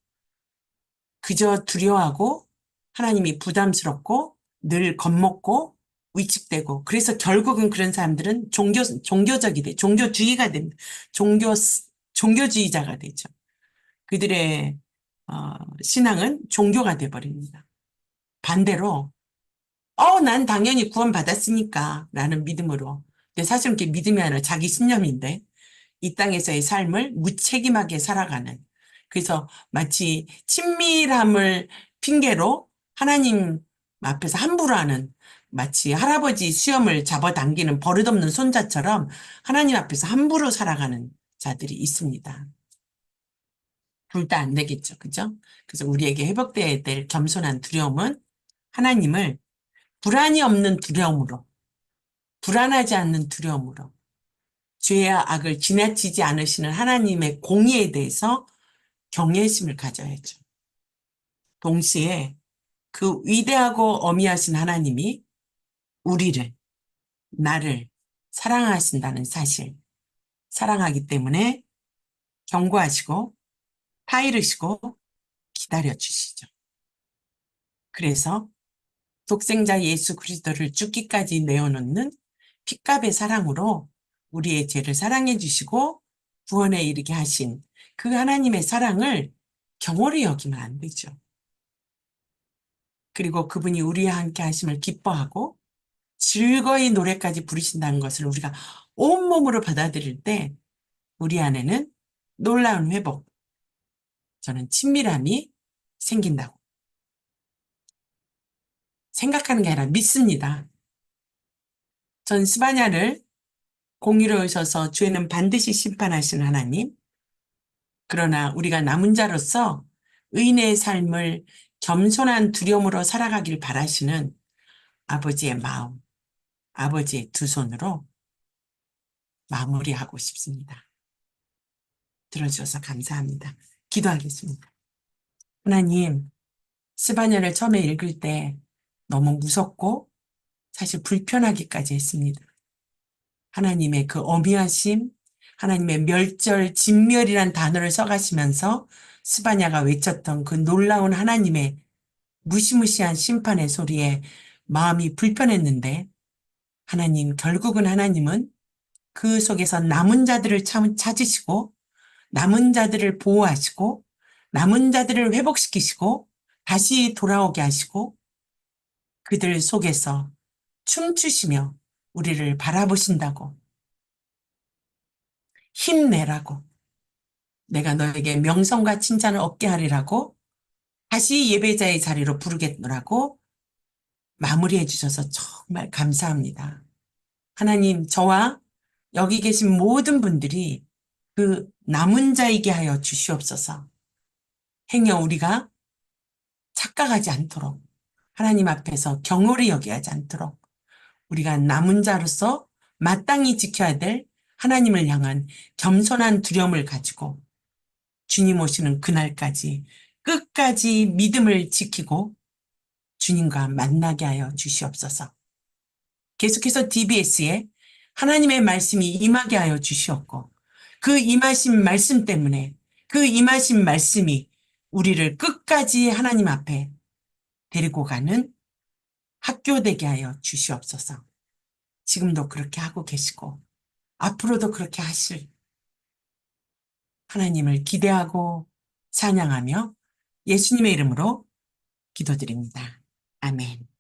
그저 두려워하고 하나님이 부담스럽고 늘 겁먹고 위축되고 그래서 결국은 그런 사람들은 종교적이 돼. 종교주의가 됩니다. 종교주의자가 되죠. 그들의 신앙은 종교가 돼버립니다. 반대로 난 당연히 구원받았으니까 라는 믿음으로 근데 사실은 그게 믿음이 아니라 자기 신념인데 이 땅에서의 삶을 무책임하게 살아가는 그래서 마치 친밀함을 핑계로 하나님 앞에서 함부로 하는 마치 할아버지 수염을 잡아당기는 버릇없는 손자처럼 하나님 앞에서 함부로 살아가는 자들이 있습니다. 둘 다 안 되겠죠. 그죠? 그래서 우리에게 회복되어야 될 겸손한 두려움은 하나님을 불안이 없는 두려움으로, 불안하지 않는 두려움으로, 죄와 악을 지나치지 않으시는 하나님의 공의에 대해서 경외심을 가져야죠. 동시에 그 위대하고 어미하신 하나님이 우리를, 나를 사랑하신다는 사실, 사랑하기 때문에 경고하시고 타이르시고 기다려주시죠. 그래서 독생자 예수 그리스도를 죽기까지 내어놓는 핏값의 사랑으로 우리의 죄를 사랑해 주시고 구원에 이르게 하신 그 하나님의 사랑을 경홀히 여기면 안 되죠. 그리고 그분이 우리와 함께 하심을 기뻐하고 즐거이 노래까지 부르신다는 것을 우리가 온몸으로 받아들일 때 우리 안에는 놀라운 회복, 저는 친밀함이 생긴다고 생각하는 게 아니라 믿습니다. 전 스바냐를 공의로우셔서 죄는 반드시 심판하시는 하나님, 그러나 우리가 남은 자로서 의인의 삶을 겸손한 두려움으로 살아가길 바라시는 아버지의 마음, 아버지의 두 손으로 마무리하고 싶습니다. 들어주셔서 감사합니다. 기도하겠습니다. 하나님, 스바냐를 처음에 읽을 때 너무 무섭고 사실 불편하기까지 했습니다. 하나님의 그 어미하심, 하나님의 멸절, 진멸이란 단어를 써가시면서 스바냐가 외쳤던 그 놀라운 하나님의 무시무시한 심판의 소리에 마음이 불편했는데 하나님, 결국은 하나님은 그 속에서 남은 자들을 찾으시고 남은 자들을 보호하시고 남은 자들을 회복시키시고 다시 돌아오게 하시고 그들 속에서 춤추시며 우리를 바라보신다고, 힘내라고, 내가 너에게 명성과 칭찬을 얻게 하리라고, 다시 예배자의 자리로 부르겠노라고 마무리해 주셔서 정말 감사합니다. 하나님, 저와 여기 계신 모든 분들이 그 남은 자이게 하여 주시옵소서. 행여 우리가 착각하지 않도록, 하나님 앞에서 경홀히 여기하지 않도록 우리가 남은 자로서 마땅히 지켜야 될 하나님을 향한 겸손한 두려움을 가지고 주님 오시는 그날까지 끝까지 믿음을 지키고 주님과 만나게 하여 주시옵소서. 계속해서 DBS에 하나님의 말씀이 임하게 하여 주시옵고 그 임하신 말씀 때문에 그 임하신 말씀이 우리를 끝까지 하나님 앞에 데리고 가는 학교 되게 하여 주시옵소서. 지금도 그렇게 하고 계시고 앞으로도 그렇게 하실 하나님을 기대하고 찬양하며 예수님의 이름으로 기도드립니다. 아멘.